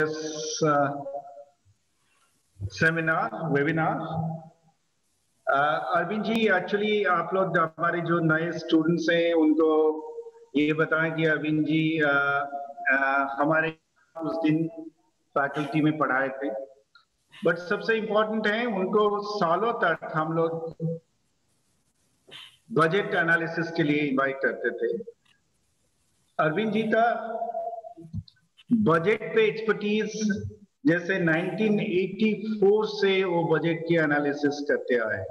this seminar, webinar. Arvind ji, actually आप लोग हमारे जो नए स्टूडेंट्स हैं उनको ये बताएं कि अरविंद जी हमारे उस दिन फैकल्टी में पढ़ाए थे, बट सबसे इम्पोर्टेंट है उनको सालों तक हम लोग बजट एनालिसिस के लिए इनवाइट करते थे। अरविंद जी का बजट पे एक्सपर्टीज जैसे 1984 से वो बजट की एनालिसिस करते आए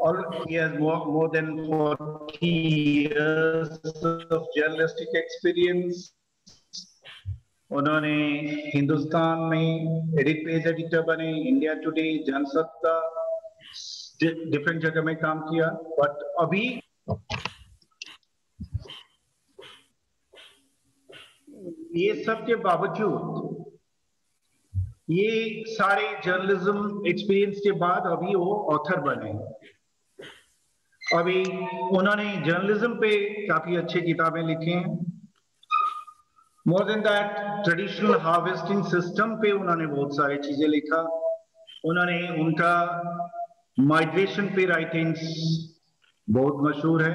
और he has more than 40 years of journalistic experience. उन्होंने हिंदुस्तान में एडिट पेज एडिटर बने, इंडिया टुडे, जनसत्ता, डिफरेंट जगह में काम किया। बट अभी ये सब के बावजूद, ये सारे जर्नलिज्म एक्सपीरियंस के बाद अभी वो ऑथर बने। अभी उन्होंने जर्नलिज्म पे काफी अच्छी किताबें लिखी हैं। More than that, traditional harvesting system पे उन्होंने बहुत सारी चीजें लिखा। उन्होंने उनका माइग्रेशन पे राइटिंग्स बहुत मशहूर है।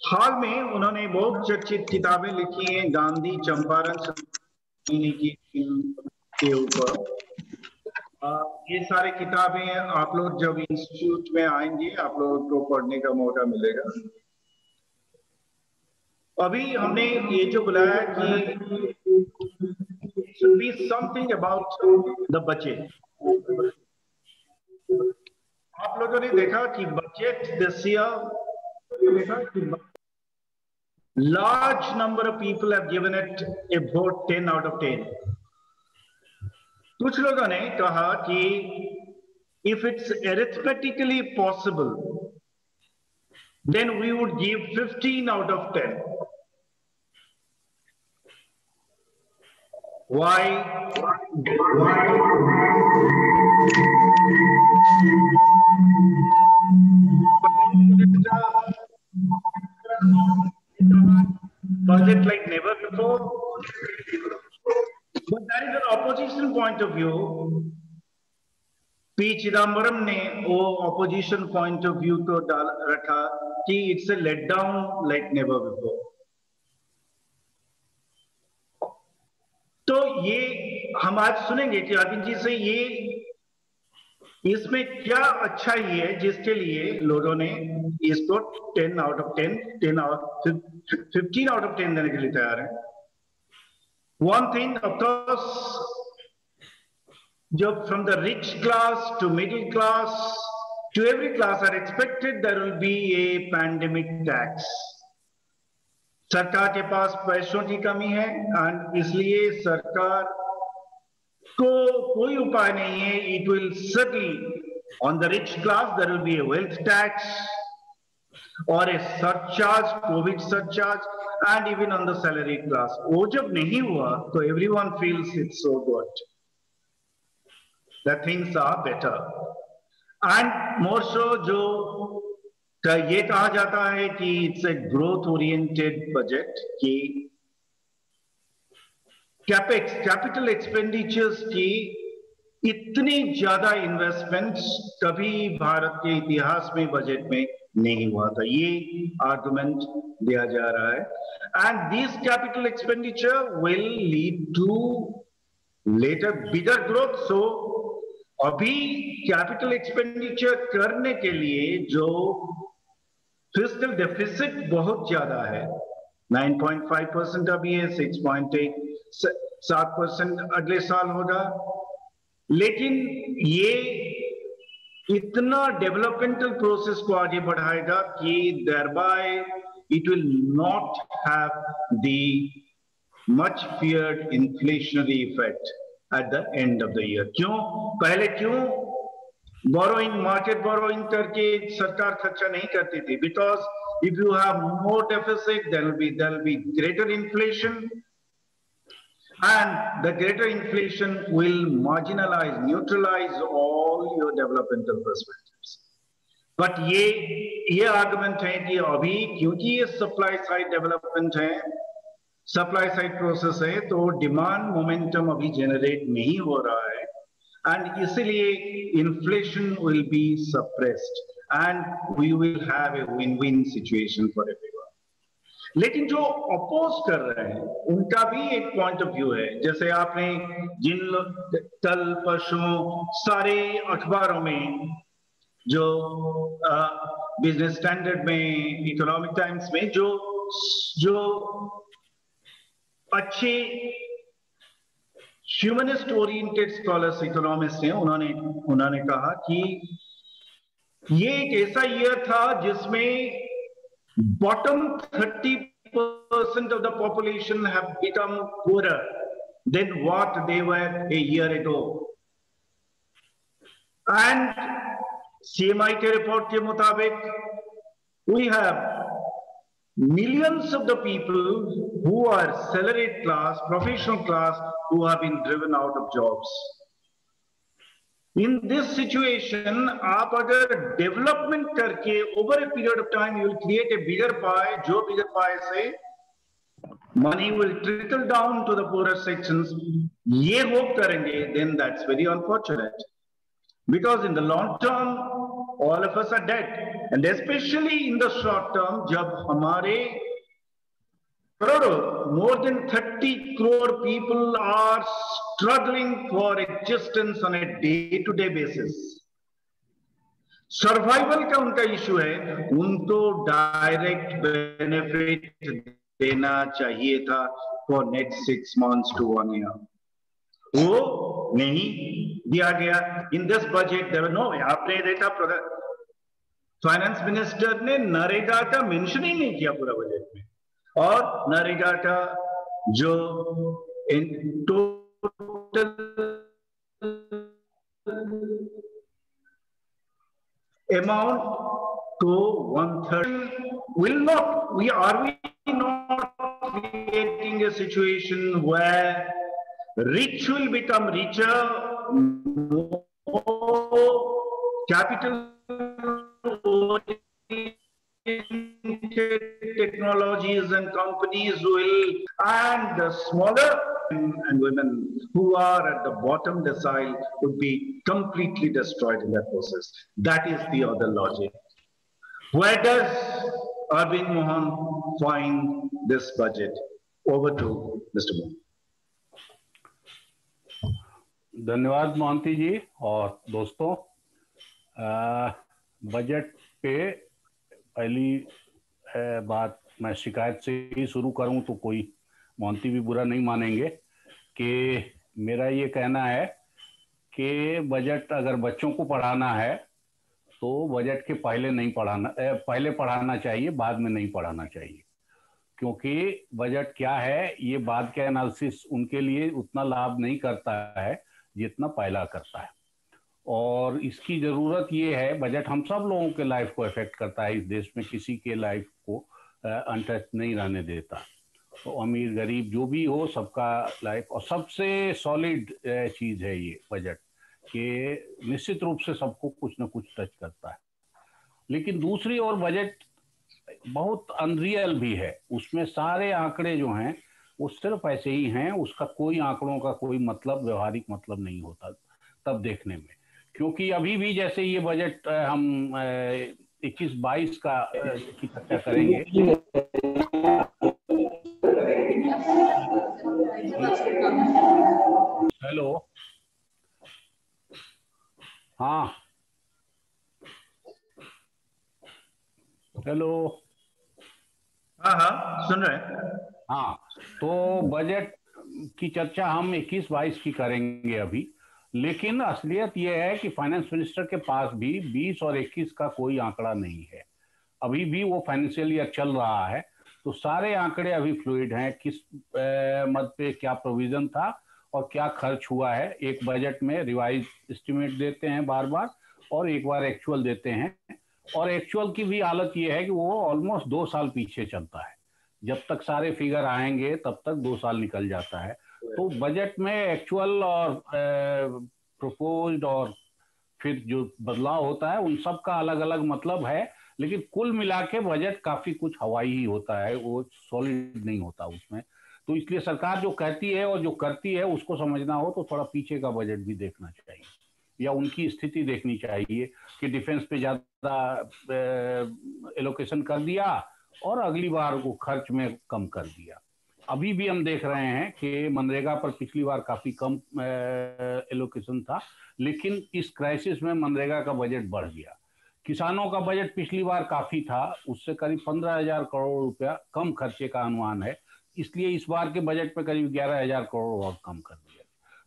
हाल में उन्होंने बहुत चर्चित किताबें लिखी हैं, गांधी चंपारण के ऊपर। ये सारे किताबें आप लोग जब इंस्टीट्यूट में आएंगे आप लोगों को पढ़ने का मौका मिलेगा। अभी हमने ये जो बुलाया कि should be something about the budget. आप लोगों ने देखा कि budget this year, large number of people have given it a vote 10 out of 10. कुछ लोगों ने कहा कि if it's arithmetically possible, then we would give 15 out of 10. Why? Budget like never before. But that is an opposition point of view. P Chidambaram ने वो opposition point of view को डाल रखा कि it's a let down like never before. तो ये हम आज सुनेंगे कि अरविंद जी से ये इसमें क्या अच्छा ही है जिसके लिए लोगों ने इसको 10 आउट ऑफ 10, 15 आउट ऑफ 10 देने के लिए तैयार है। वन थिंग, ऑफ कोर्स, जो from the rich class to middle class to every class are expected there will be a pandemic tax. सरकार के पास पैसों की कमी है और इसलिए सरकार को कोई उपाय नहीं है। It will certainly on the rich class there will be a wealth tax or a surcharge, COVID surcharge, and even on the salaried class. वो जब नहीं हुआ तो everyone feels it's so good that things are better, and more so जो ये कहा जाता है कि it's a growth oriented budget, कि कैपेक्स कैपिटल एक्सपेंडिचर्स की इतनी ज्यादा इन्वेस्टमेंट्स कभी भारत के इतिहास में बजट में नहीं हुआ था। ये आर्गुमेंट दिया जा रहा है। And this capital expenditure will lead to later bigger growth. So अभी कैपिटल एक्सपेंडिचर करने के लिए जो फिस्कल डेफिसिट बहुत ज्यादा है, 9.5% अभी है, 6.7% अगले साल होगा, लेकिन ये इतना डेवलपमेंटल प्रोसेस को आगे बढ़ाएगा कि thereby it will not have the much feared inflationary effect at the end of the year. क्यों? पहले क्यों बोरोइंग, मार्केट बोरोइंग करके सरकार खर्चा नहीं करती थी? Because if you have more deficit, there will be greater inflation, and the greater inflation will marginalize, neutralize all your developmental perspectives. But ये आर्गुमेंट है कि अभी क्योंकि ये सप्लाई साइड डेवलपमेंट है सप्लाई साइड प्रोसेस है, तो डिमांड मोमेंटम अभी जनरेट नहीं हो रहा है, एंड इसलिए inflation will be suppressed and we will have a win win situation for everyone. लेकिन जो अपोज कर रहे हैं उनका भी एक पॉइंट ऑफ व्यू है। जैसे आपने कल परसों सारे अखबारों में, जो बिजनेस स्टैंडर्ड में, इकोनॉमिक टाइम्स में, जो अच्छे ह्यूमनिस्ट ओरिएंटेड स्कॉलर्स, इकोनॉमिस्ट हैं, उन्होंने कहा कि ये एक ऐसा ईयर था जिसमें bottom 30% of the population have become poorer than what they were a year ago. And CMI के रिपोर्ट के मुताबिक we have millions of the people who are salaried class, professional class, who have been driven out of jobs. In this situation, आप अगर development करके over a period of time you will create a bigger pie, जो bigger pie से money will trickle down to the poor sections, ये hope करेंगे, then that's very unfortunate, because in the long term all of us are dead, and specially in the short term, जब हमारे more than 30 crore people are struggling for existence on a day-to-day basis. Survival का उनका issue है, उनको direct benefit देना चाहिए था for next 6 months to 1 year. वो नहीं दिया गया। In this budget there no, आपने देखा फाइनेंस मिनिस्टर ने नरेगा का मेंशन ही नहीं किया पूरा बजट में, और नरेगा का जो total amount to 1/3 will not, we not creating a situation where rich will become richer, more capital technologies and companies will, and the smaller and women who are at the bottom decile would be completely destroyed in that process. That is the other logic. Where does Arvind Mohan find this budget? Over to Mr. Mohan. धन्यवाद मोहंती जी और दोस्तों। Budget पे पहली बात मैं शिकायत से ही शुरू करूं तो कोई मोहंती भी बुरा नहीं मानेंगे कि मेरा ये कहना है कि बजट अगर बच्चों को पढ़ाना है तो बजट के पहले पढ़ाना चाहिए, बाद में नहीं पढ़ाना चाहिए, क्योंकि बजट क्या है ये बाद का एनालिसिस उनके लिए उतना लाभ नहीं करता है जितना पहला करता है। और इसकी ज़रूरत ये है, बजट हम सब लोगों के लाइफ को इफेक्ट करता है, इस देश में किसी के लाइफ को अनटच नहीं रहने देता, तो अमीर गरीब जो भी हो सबका लाइफ, और सबसे सॉलिड चीज़ है ये बजट कि निश्चित रूप से सबको कुछ ना कुछ टच करता है। लेकिन दूसरी ओर बजट बहुत अनरियल भी है, उसमें सारे आंकड़े जो हैं वो सिर्फ ऐसे ही हैं, उसका कोई आंकड़ों का कोई मतलब, व्यवहारिक मतलब नहीं होता तब देखने में। क्योंकि अभी भी जैसे ये बजट हम 21-22 का की चर्चा करेंगे, हेलो, हाँ हेलो, हाँ सुन रहे हैं। हाँ, तो बजट की चर्चा हम 21-22 की करेंगे अभी, लेकिन असलियत यह है कि फाइनेंस मिनिस्टर के पास भी 20 और 21 का कोई आंकड़ा नहीं है। अभी भी वो फाइनेंशियल ईयर चल रहा है, तो सारे आंकड़े अभी फ्लूइड हैं, किस मद पे क्या प्रोविजन था और क्या खर्च हुआ है। एक बजट में रिवाइज एस्टिमेट देते हैं बार बार, और एक बार एक्चुअल देते हैं, और एक्चुअल की भी हालत ये है कि वो ऑलमोस्ट 2 साल पीछे चलता है। जब तक सारे फिगर आएंगे तब तक 2 साल निकल जाता है। तो बजट में एक्चुअल और प्रपोज्ड और फिर जो बदलाव होता है उन सब का अलग अलग मतलब है, लेकिन कुल मिला के बजट काफी कुछ हवाई ही होता है, वो सॉलिड नहीं होता उसमें। तो इसलिए सरकार जो कहती है और जो करती है उसको समझना हो तो थोड़ा पीछे का बजट भी देखना चाहिए, या उनकी स्थिति देखनी चाहिए कि डिफेंस पे ज्यादा एलोकेशन कर दिया और अगली बार को खर्च में कम कर दिया। अभी भी हम देख रहे हैं कि मनरेगा पर पिछली बार काफी कम एलोकेशन था, लेकिन इस क्राइसिस में मनरेगा का बजट बढ़ गया। किसानों का बजट पिछली बार काफी था, उससे करीब 15,000 करोड़ रुपया कम खर्चे का अनुमान है, इसलिए इस बार के बजट में करीब 11,000 करोड़ और कम कर दिया।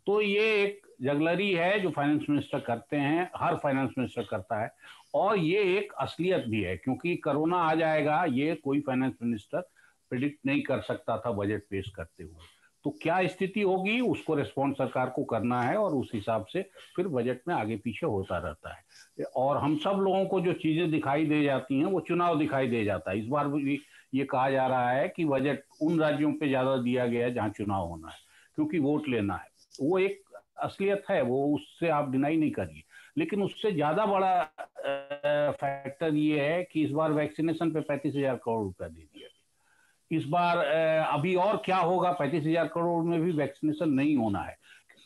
तो ये एक जगलरी है जो फाइनेंस मिनिस्टर करते हैं, हर फाइनेंस मिनिस्टर करता है, और ये एक असलियत भी है, क्योंकि कोरोना आ जाएगा ये कोई फाइनेंस मिनिस्टर प्रिडिक्ट नहीं कर सकता था बजट पेश करते हुए। तो क्या स्थिति होगी उसको रिस्पॉन्स सरकार को करना है, और उस हिसाब से फिर बजट में आगे पीछे होता रहता है। और हम सब लोगों को जो चीजें दिखाई दे जाती हैं वो चुनाव दिखाई दे जाता है। इस बार भी ये कहा जा रहा है कि बजट उन राज्यों पे ज्यादा दिया गया है जहां चुनाव होना है, क्योंकि वोट लेना है। वो एक असलियत है, वो उससे आप डिनाई नहीं करिए, लेकिन उससे ज्यादा बड़ा फैक्टर ये है कि इस बार वैक्सीनेशन पे 35,000 करोड़ रुपया दे दिया। इस बार अभी और क्या होगा, 35,000 करोड़ में भी वैक्सीनेशन नहीं होना है।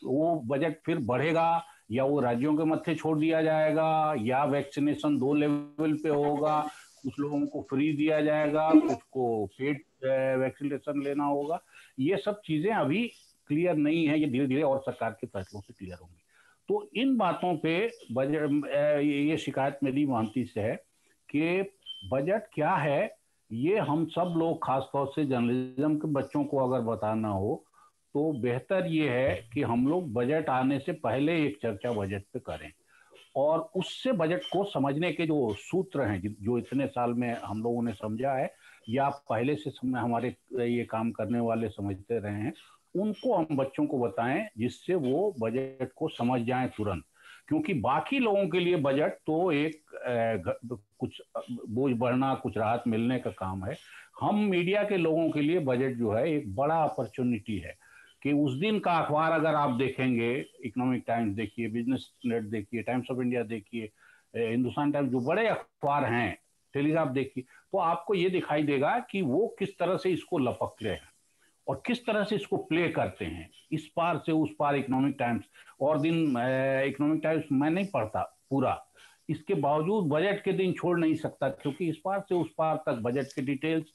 वो बजट फिर बढ़ेगा या वो राज्यों के मत्थे छोड़ दिया जाएगा, या वैक्सीनेशन 2 लेवल पे होगा, कुछ लोगों को फ्री दिया जाएगा, कुछ को पेड वैक्सीनेशन लेना होगा। ये सब चीजें अभी क्लियर नहीं है, ये धीरे धीरे और सरकार के फैसलों से क्लियर होंगी। तो इन बातों पे बजट ये शिकायत मेरी महंती से है कि बजट क्या है, ये हम सब लोग खासतौर से जर्नलिज्म के बच्चों को अगर बताना हो तो बेहतर ये है कि हम लोग बजट आने से पहले एक चर्चा बजट पे करें, और उससे बजट को समझने के जो सूत्र हैं जो इतने साल में हम लोगों ने समझा है, या पहले से हमारे ये काम करने वाले समझते रहे हैं, उनको हम बच्चों को बताएं, जिससे वो बजट को समझ जाएं तुरंत। क्योंकि बाकी लोगों के लिए बजट तो एक कुछ बोझ बढ़ना, कुछ राहत मिलने का काम है। हम मीडिया के लोगों के लिए बजट जो है एक बड़ा अपॉर्चुनिटी है कि उस दिन का अखबार अगर आप देखेंगे, इकोनॉमिक टाइम्स देखिए, बिजनेस नेट देखिए, टाइम्स ऑफ इंडिया देखिए, हिंदुस्तान टाइम्स, जो बड़े अखबार हैं, टेलीग्राफ देखिए, तो आपको ये दिखाई देगा कि वो किस तरह से इसको लपकते हैं और किस तरह से इसको प्ले करते हैं, इस पार से उस पार। इकोनॉमिक टाइम्स और दिन इकोनॉमिक टाइम्स मैं नहीं पढ़ता पूरा, इसके बावजूद बजट के दिन छोड़ नहीं सकता, क्योंकि इस पार से उस पार तक बजट के डिटेल्स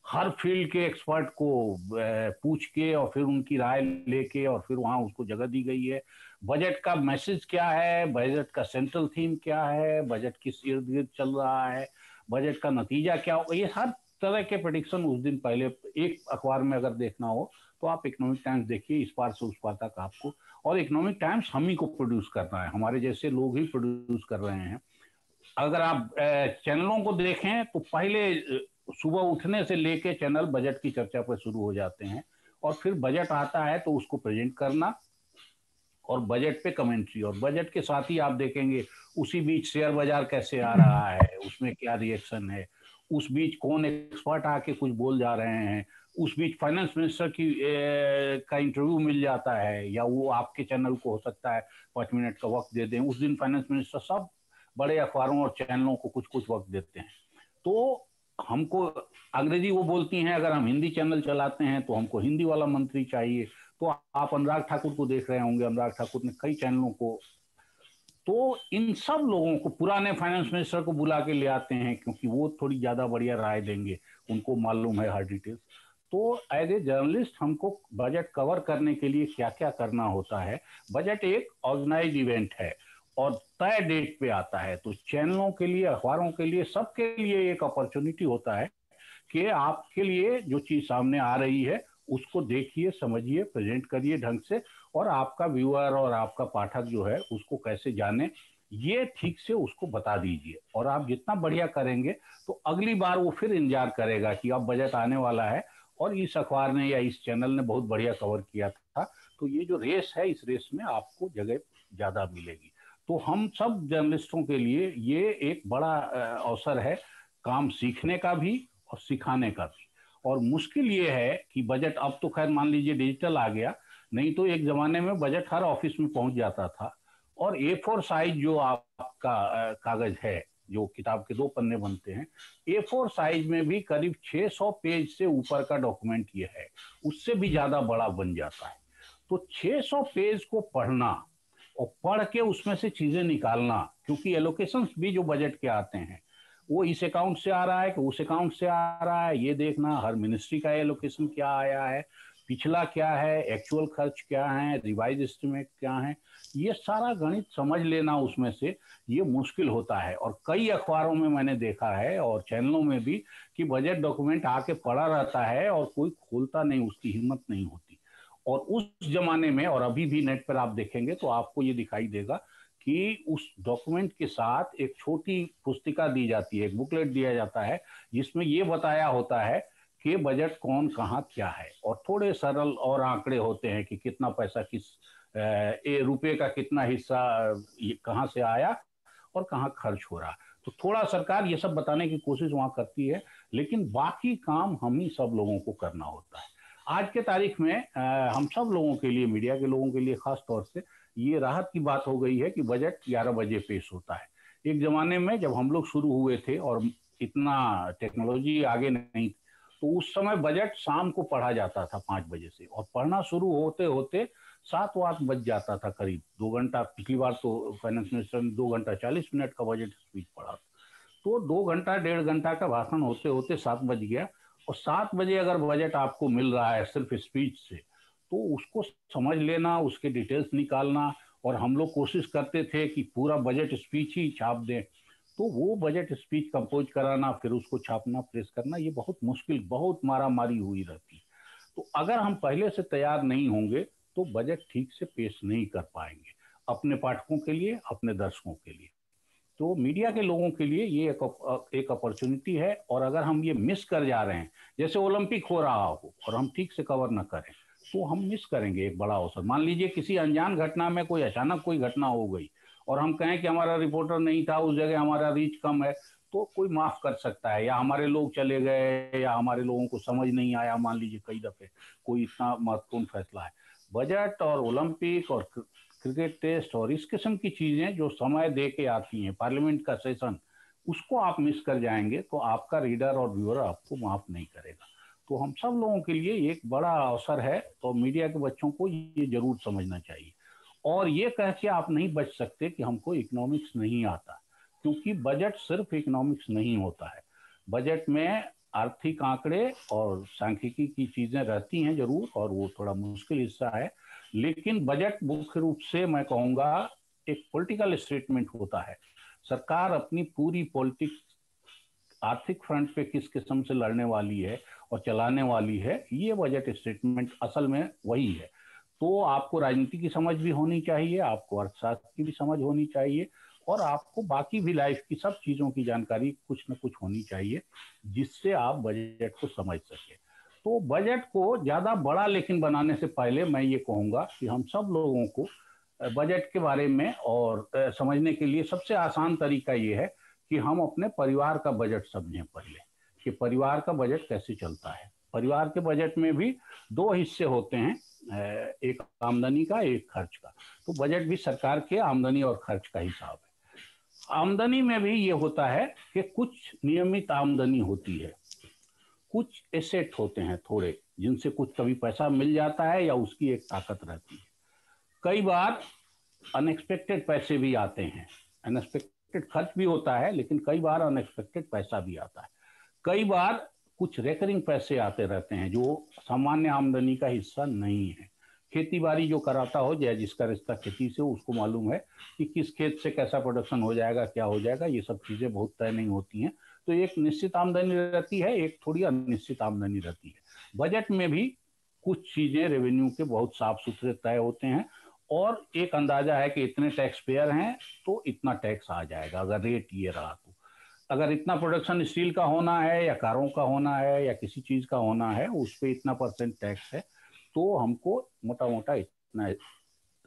हर फील्ड के एक्सपर्ट को पूछ के और फिर उनकी राय लेके और फिर वहां उसको जगह दी गई है। बजट का मैसेज क्या है, बजट का सेंट्रल थीम क्या है, बजट किस इर्द गिर्द चल रहा है, बजट का नतीजा क्या होगा, ये हर तरह के प्रेडिक्शन उस दिन पहले एक अखबार में अगर देखना हो तो आप इकोनॉमिक टाइम्स देखिए, इस पार से उस पार तक आपको। और इकोनॉमिक टाइम्स हम ही को प्रोड्यूस करना है, हमारे जैसे लोग ही प्रोड्यूस कर रहे हैं। अगर आप चैनलों को देखें तो पहले सुबह उठने से लेके चैनल बजट की चर्चा पर शुरू हो जाते हैं, और फिर बजट आता है तो उसको प्रेजेंट करना और बजट पे कमेंट्री, और बजट के साथ ही आप देखेंगे उसी बीच शेयर बाजार कैसे आ रहा है, उसमें क्या रिएक्शन है, उस बीच कौन एक्सपर्ट आके कुछ बोल जा रहे हैं, उस बीच फाइनेंस मिनिस्टर की का इंटरव्यू मिल जाता है, या वो आपके चैनल को हो सकता है 5 मिनट का वक्त दे दें। उस दिन फाइनेंस मिनिस्टर सब बड़े अखबारों और चैनलों को कुछ कुछ वक्त देते हैं। तो हमको अंग्रेजी वो बोलती हैं, अगर हम हिंदी चैनल चलाते हैं तो हमको हिंदी वाला मंत्री चाहिए। तो आप अनुराग ठाकुर को देख रहे होंगे, अनुराग ठाकुर ने कई चैनलों को, तो इन सब लोगों को, पुराने फाइनेंस मिनिस्टर को बुला के ले आते हैं, क्योंकि वो थोड़ी ज्यादा बढ़िया राय देंगे, उनको मालूम है हर डिटेल्स। तो एज ए जर्नलिस्ट हमको बजट कवर करने के लिए क्या क्या करना होता है। बजट एक ऑर्गेनाइज इवेंट है और तय डेट पे आता है, तो चैनलों के लिए, अखबारों के लिए, सबके लिए एक अपॉर्चुनिटी होता है कि आपके लिए जो चीज सामने आ रही है उसको देखिए, समझिए, प्रेजेंट करिए ढंग से, और आपका व्यूअर और आपका पाठक जो है उसको कैसे जाने, ये ठीक से उसको बता दीजिए। और आप जितना बढ़िया करेंगे तो अगली बार वो फिर इंतजार करेगा कि अब बजट आने वाला है और इस अखबार ने या इस चैनल ने बहुत बढ़िया कवर किया था। तो ये जो रेस है, इस रेस में आपको जगह ज्यादा मिलेगी। तो हम सब जर्नलिस्टों के लिए ये एक बड़ा अवसर है, काम सीखने का भी और सिखाने का भी। और मुश्किल ये है कि बजट, अब तो खैर मान लीजिए डिजिटल आ गया, नहीं तो एक जमाने में बजट हर ऑफिस में पहुंच जाता था, और A4 साइज जो आपका कागज है जो किताब के 2 पन्ने बनते हैं, A4 साइज में भी करीब 600 पेज से ऊपर का डॉक्यूमेंट ये है, उससे भी ज्यादा बड़ा बन जाता है। तो 600 पेज को पढ़ना और पढ़ के उसमें से चीजें निकालना, क्योंकि एलोकेशंस भी जो बजट के आते हैं वो इस अकाउंट से आ रहा है कि उस अकाउंट से आ रहा है, ये देखना, हर मिनिस्ट्री का एलोकेशन क्या आया है, पिछला क्या है, एक्चुअल खर्च क्या है, रिवाइज एस्टिमेट क्या है, ये सारा गणित समझ लेना उसमें से ये मुश्किल होता है। और कई अखबारों में मैंने देखा है और चैनलों में भी कि बजट डॉक्यूमेंट आके पड़ा रहता है और कोई खोलता नहीं, उसकी हिम्मत नहीं होती। और उस जमाने में, और अभी भी नेट पर आप देखेंगे तो आपको ये दिखाई देगा कि उस डॉक्यूमेंट के साथ एक छोटी पुस्तिका दी जाती है, एक बुकलेट दिया जाता है, जिसमें ये बताया होता है कि बजट कौन कहाँ क्या है, और थोड़े सरल और आंकड़े होते हैं कि कितना पैसा किस रुपए का कितना हिस्सा कहाँ से आया और कहाँ खर्च हो रहा। तो थोड़ा सरकार ये सब बताने की कोशिश वहां करती है, लेकिन बाकी काम हम ही सब लोगों को करना होता है। आज के तारीख में हम सब लोगों के लिए, मीडिया के लोगों के लिए खास तौर से ये राहत की बात हो गई है कि बजट 11 बजे पेश होता है। एक जमाने में जब हम लोग शुरू हुए थे और इतना टेक्नोलॉजी आगे नहीं, तो उस समय बजट शाम को पढ़ा जाता था 5 बजे से, और पढ़ना शुरू होते होते 7-8 बज जाता था करीब। 2 घंटा, पिछली बार तो फाइनेंस मिनिस्टर ने 2 घंटा 40 मिनट का बजट स्पीच पढ़ा, तो 2 घंटा 1.5 घंटा का भाषण होते होते 7 बज गया। और 7 बजे अगर बजट आपको मिल रहा है सिर्फ स्पीच से, तो उसको समझ लेना, उसके डिटेल्स निकालना, और हम लोग कोशिश करते थे कि पूरा बजट स्पीच ही छाप दें, तो वो बजट स्पीच कंपोज कराना, फिर उसको छापना, प्रेस करना, ये बहुत मुश्किल, बहुत मारा मारी हुई रहती। तो अगर हम पहले से तैयार नहीं होंगे तो बजट ठीक से पेश नहीं कर पाएंगे अपने पाठकों के लिए, अपने दर्शकों के लिए। तो मीडिया के लोगों के लिए ये एक अपॉर्चुनिटी है, और अगर हम ये मिस कर जा रहे हैं, जैसे ओलंपिक हो रहा हो और हम ठीक से कवर न करें, तो हम मिस करेंगे एक बड़ा अवसर। मान लीजिए किसी अनजान घटना में कोई अचानक कोई घटना हो गई और हम कहें कि हमारा रिपोर्टर नहीं था उस जगह, हमारा रीच कम है, तो कोई माफ कर सकता है, या हमारे लोग चले गए, या हमारे लोगों को समझ नहीं आया, मान लीजिए कई दफे कोई इतना महत्वपूर्ण फैसला है। बजट और ओलंपिक और क्रिकेट टेस्ट और इस किस्म की चीजें जो समय दे के आती हैं, पार्लियामेंट का सेशन, उसको आप मिस कर जाएंगे तो आपका रीडर और व्यूअर आपको माफ नहीं करेगा। तो हम सब लोगों के लिए एक बड़ा अवसर है, तो मीडिया के बच्चों को ये जरूर समझना चाहिए। और ये कह के आप नहीं बच सकते कि हमको इकोनॉमिक्स नहीं आता, क्योंकि बजट सिर्फ इकोनॉमिक्स नहीं होता है। बजट में आर्थिक आंकड़े और सांख्यिकी की चीजें रहती हैं जरूर, और वो थोड़ा मुश्किल हिस्सा है, लेकिन बजट मुख्य रूप से मैं कहूंगा एक पॉलिटिकल स्टेटमेंट होता है। सरकार अपनी पूरी पॉलिटिक्स आर्थिक फ्रंट पे किस किस्म से लड़ने वाली है और चलाने वाली है, ये बजट स्टेटमेंट असल में वही है। तो आपको राजनीति की समझ भी होनी चाहिए, आपको अर्थशास्त्र की भी समझ होनी चाहिए, और आपको बाकी भी लाइफ की सब चीजों की जानकारी कुछ न कुछ होनी चाहिए, जिससे आप बजट को समझ सके। तो बजट को ज्यादा बड़ा लेकिन बनाने से पहले मैं ये कहूंगा कि हम सब लोगों को बजट के बारे में और समझने के लिए सबसे आसान तरीका ये है कि हम अपने परिवार का बजट समझें पहले, कि परिवार का बजट कैसे चलता है। परिवार के बजट में भी 2 हिस्से होते हैं, एक आमदनी का, एक खर्च का। तो बजट भी सरकार के आमदनी और खर्च का हिसाब है। आमदनी में भी ये होता है कि कुछ नियमित आमदनी होती है, कुछ एसेट होते हैं थोड़े, जिनसे कुछ कभी पैसा मिल जाता है या उसकी एक ताकत रहती है। कई बार अनएक्सपेक्टेड पैसे भी आते हैं, अनएक्सपेक्टेड खर्च भी होता है, लेकिन कई बार अनएक्सपेक्टेड पैसा भी आता है। कई बार कुछ रेकरिंग पैसे आते रहते हैं जो सामान्य आमदनी का हिस्सा नहीं है। खेती बाड़ी जो कराता हो, या जिसका रिश्ता खेती से, उसको मालूम है कि किस खेत से कैसा प्रोडक्शन हो जाएगा, क्या हो जाएगा, ये सब चीजें बहुत तय नहीं होती हैं। तो एक निश्चित आमदनी रहती है, एक थोड़ी अनिश्चित आमदनी रहती है। बजट में भी कुछ चीजें रेवेन्यू के बहुत साफ सुथरे तय होते हैं, और एक अंदाजा है कि इतने टैक्स पेयर हैं तो इतना टैक्स आ जाएगा, अगर रेट ये रहा तो। अगर इतना प्रोडक्शन स्टील का होना है, या कारों का होना है, या किसी चीज का होना है, उस पर इतना % टैक्स है, तो हमको मोटा मोटा इतना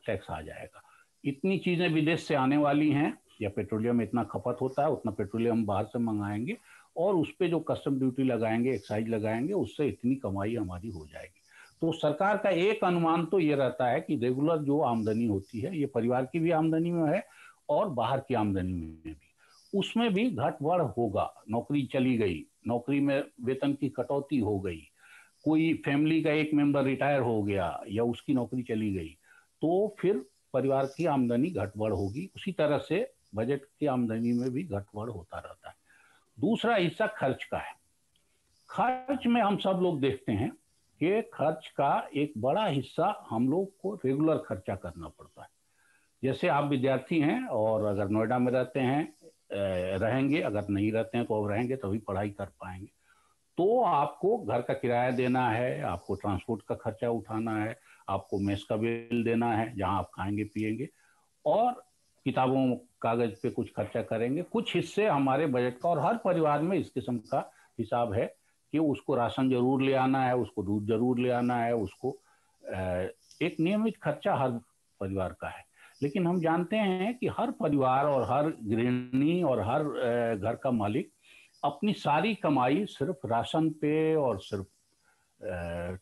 टैक्स आ जाएगा। इतनी चीजें विदेश से आने वाली हैं, या पेट्रोलियम इतना खपत होता है, उतना पेट्रोलियम बाहर से मंगाएंगे, और उस पर जो कस्टम ड्यूटी लगाएंगे, एक्साइज लगाएंगे, उससे इतनी कमाई हमारी हो जाएगी। तो सरकार का एक अनुमान तो ये रहता है कि रेगुलर जो आमदनी होती है, ये परिवार की भी आमदनी में है और बाहर की आमदनी में भी, उसमें भी घट बढ़ होगा। नौकरी चली गई, नौकरी में वेतन की कटौती हो गई, कोई फैमिली का एक मेंबर रिटायर हो गया या उसकी नौकरी चली गई, तो फिर परिवार की आमदनी घट बढ़ होगी। उसी तरह से बजट की आमदनी में भी घट बढ़ होता रहता है। दूसरा हिस्सा खर्च का है। खर्च में हम सब लोग देखते हैं कि खर्च का एक बड़ा हिस्सा हम लोग को रेगुलर खर्चा करना पड़ता है। जैसे आप विद्यार्थी हैं और अगर नोएडा में रहते हैं, रहेंगे, अगर नहीं रहते हैं तो अब रहेंगे तभी पढ़ाई कर पाएंगे, तो आपको घर का किराया देना है, आपको ट्रांसपोर्ट का खर्चा उठाना है, आपको मेस का बिल देना है जहां आप खाएंगे पिएंगे, और किताबों कागज पे कुछ खर्चा करेंगे। कुछ हिस्से हमारे बजट का, और हर परिवार में इस किस्म का हिसाब है कि उसको राशन जरूर ले आना है, उसको दूध जरूर ले आना है, उसको एक नियमित खर्चा हर परिवार का है। लेकिन हम जानते हैं कि हर परिवार और हर गृहिणी और हर घर का मालिक अपनी सारी कमाई सिर्फ राशन पे और सिर्फ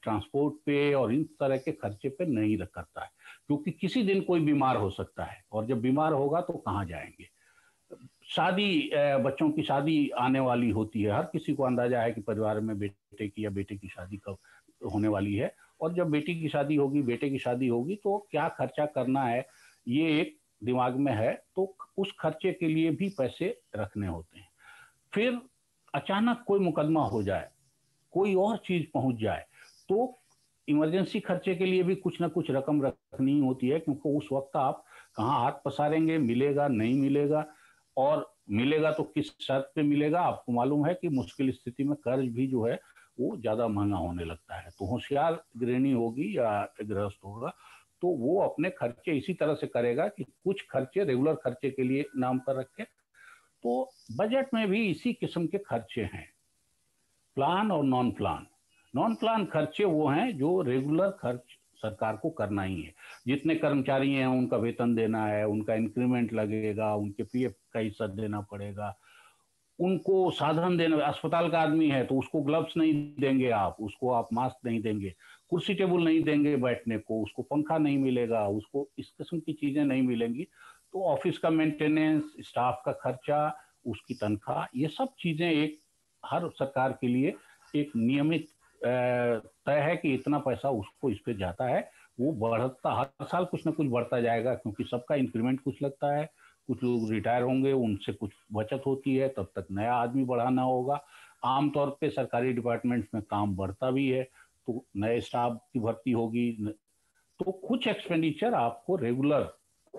ट्रांसपोर्ट पे और इन तरह के खर्चे पे नहीं करता है, क्योंकि किसी दिन कोई बीमार हो सकता है, और जब बीमार होगा तो कहाँ जाएंगे। शादी, बच्चों की शादी आने वाली होती है, हर किसी को अंदाजा है कि परिवार में बेटे की या बेटे की शादी कब होने वाली है, और जब बेटी की शादी होगी, बेटे की शादी होगी, तो क्या खर्चा करना है ये एक दिमाग में है, तो उस खर्चे के लिए भी पैसे रखने होते हैं। फिर अचानक कोई मुकदमा हो जाए, कोई और चीज पहुंच जाए, तो इमरजेंसी खर्चे के लिए भी कुछ ना कुछ रकम रखनी होती है, क्योंकि उस वक्त आप कहाँ हाथ पसारेंगे, मिलेगा नहीं मिलेगा, और मिलेगा तो किस शर्त पे मिलेगा। आपको मालूम है कि मुश्किल स्थिति में कर्ज भी जो है वो ज्यादा महंगा होने लगता है। तो होशियार गृहिणी होगी या गृहस्थ होगा तो वो अपने खर्चे इसी तरह से करेगा कि कुछ खर्चे रेगुलर खर्चे के लिए नाम पर रखे। तो बजट में भी इसी किस्म के खर्चे हैं, प्लान और नॉन प्लान। नॉन प्लान खर्चे वो हैं जो रेगुलर खर्च सरकार को करना ही है। जितने कर्मचारी हैं उनका वेतन देना है, उनका इंक्रीमेंट लगेगा, उनके पीएफ का हिस्सा देना पड़ेगा, उनको साधन देना। अस्पताल का आदमी है तो उसको ग्लव्स नहीं देंगे आप, उसको आप मास्क नहीं देंगे, कुर्सी टेबल नहीं देंगे बैठने को, उसको पंखा नहीं मिलेगा, उसको इस किस्म की चीजें नहीं मिलेंगी। तो ऑफिस का मेंटेनेंस, स्टाफ का खर्चा, उसकी तनख्वाह, ये सब चीजें एक हर सरकार के लिए एक नियमित तय है कि इतना पैसा उसको इस पे जाता है। वो बढ़ता, हर साल कुछ ना कुछ बढ़ता जाएगा, क्योंकि सबका इंक्रीमेंट कुछ लगता है, कुछ लोग रिटायर होंगे, उनसे कुछ बचत होती है, तब तक नया आदमी बढ़ाना होगा। आमतौर पे सरकारी डिपार्टमेंट्स में काम बढ़ता भी है, तो नए स्टाफ की भर्ती होगी। तो कुछ एक्सपेंडिचर आपको रेगुलर,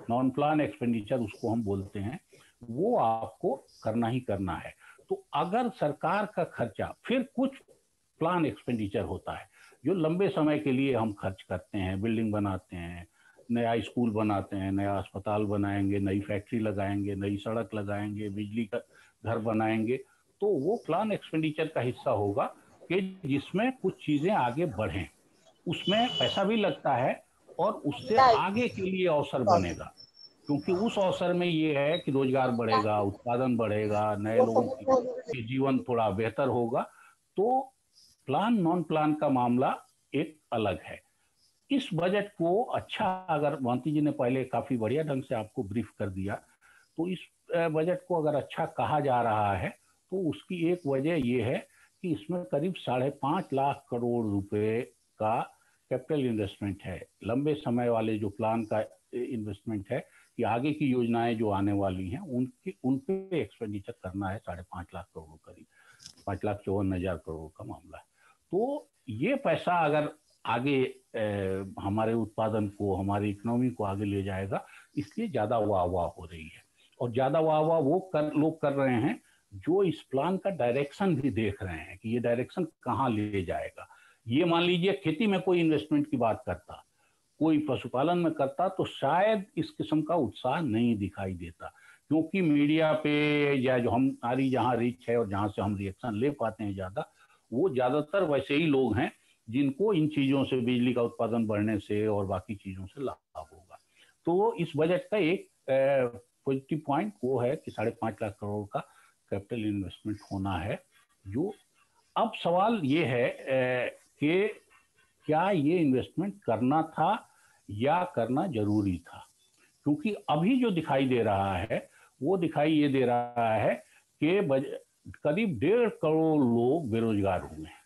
नॉन प्लान एक्सपेंडिचर उसको हम बोलते हैं, वो आपको करना ही करना है। तो अगर सरकार का खर्चा, फिर कुछ प्लान एक्सपेंडिचर होता है जो लंबे समय के लिए हम खर्च करते हैं, बिल्डिंग बनाते हैं, नया स्कूल बनाते हैं, नया अस्पताल बनाएंगे, नई फैक्ट्री लगाएंगे, नई सड़क लगाएंगे, बिजली का घर बनाएंगे। तो वो प्लान एक्सपेंडिचर का हिस्सा होगा कि जिसमें कुछ चीजें आगे बढ़ें, उसमें पैसा भी लगता है और उससे आगे के लिए अवसर बनेगा। क्योंकि उस अवसर में ये है कि रोजगार बढ़ेगा, उत्पादन बढ़ेगा, नए लोगों की जीवन थोड़ा बेहतर होगा। तो प्लान नॉन प्लान का मामला एक अलग है। इस बजट को अच्छा, अगर मोंती जी ने पहले काफी बढ़िया ढंग से आपको ब्रीफ कर दिया, तो इस बजट को अगर अच्छा कहा जा रहा है तो उसकी एक वजह यह है कि इसमें करीब 5.5 लाख करोड़ रुपए का कैपिटल इन्वेस्टमेंट है। लंबे समय वाले जो प्लान का इन्वेस्टमेंट है कि आगे की योजनाएं जो आने वाली हैं उन पे एक्सपेंडिचर करना है 5.5 लाख करोड़, करीब 5,54,000 करोड़ का मामला है। तो ये पैसा अगर आगे हमारे उत्पादन को, हमारी इकोनॉमी को आगे ले जाएगा, इसलिए ज्यादा वाह वाह हो रही है। और ज्यादा वाह वाह लोग कर रहे हैं जो इस प्लान का डायरेक्शन भी देख रहे हैं कि ये डायरेक्शन कहाँ ले जाएगा। ये मान लीजिए खेती में कोई इन्वेस्टमेंट की बात करता, कोई पशुपालन में करता, तो शायद इस किस्म का उत्साह नहीं दिखाई देता, क्योंकि मीडिया पे या जो हमारी जहाँ रीच है और जहाँ से हम रिएक्शन ले पाते हैं ज्यादा, वो ज्यादातर वैसे ही लोग हैं जिनको इन चीजों से, बिजली का उत्पादन बढ़ने से और बाकी चीजों से लाभ होगा। तो इस बजट का एक पॉजिटिव पॉइंट वो है कि 5.5 लाख करोड़ का कैपिटल इन्वेस्टमेंट होना है। जो अब सवाल ये है कि क्या ये इन्वेस्टमेंट करना था या करना जरूरी था, क्योंकि अभी जो दिखाई दे रहा है वो दिखाई ये दे रहा है कि करीब 1.5 करोड़ लोग बेरोजगार हुए हैं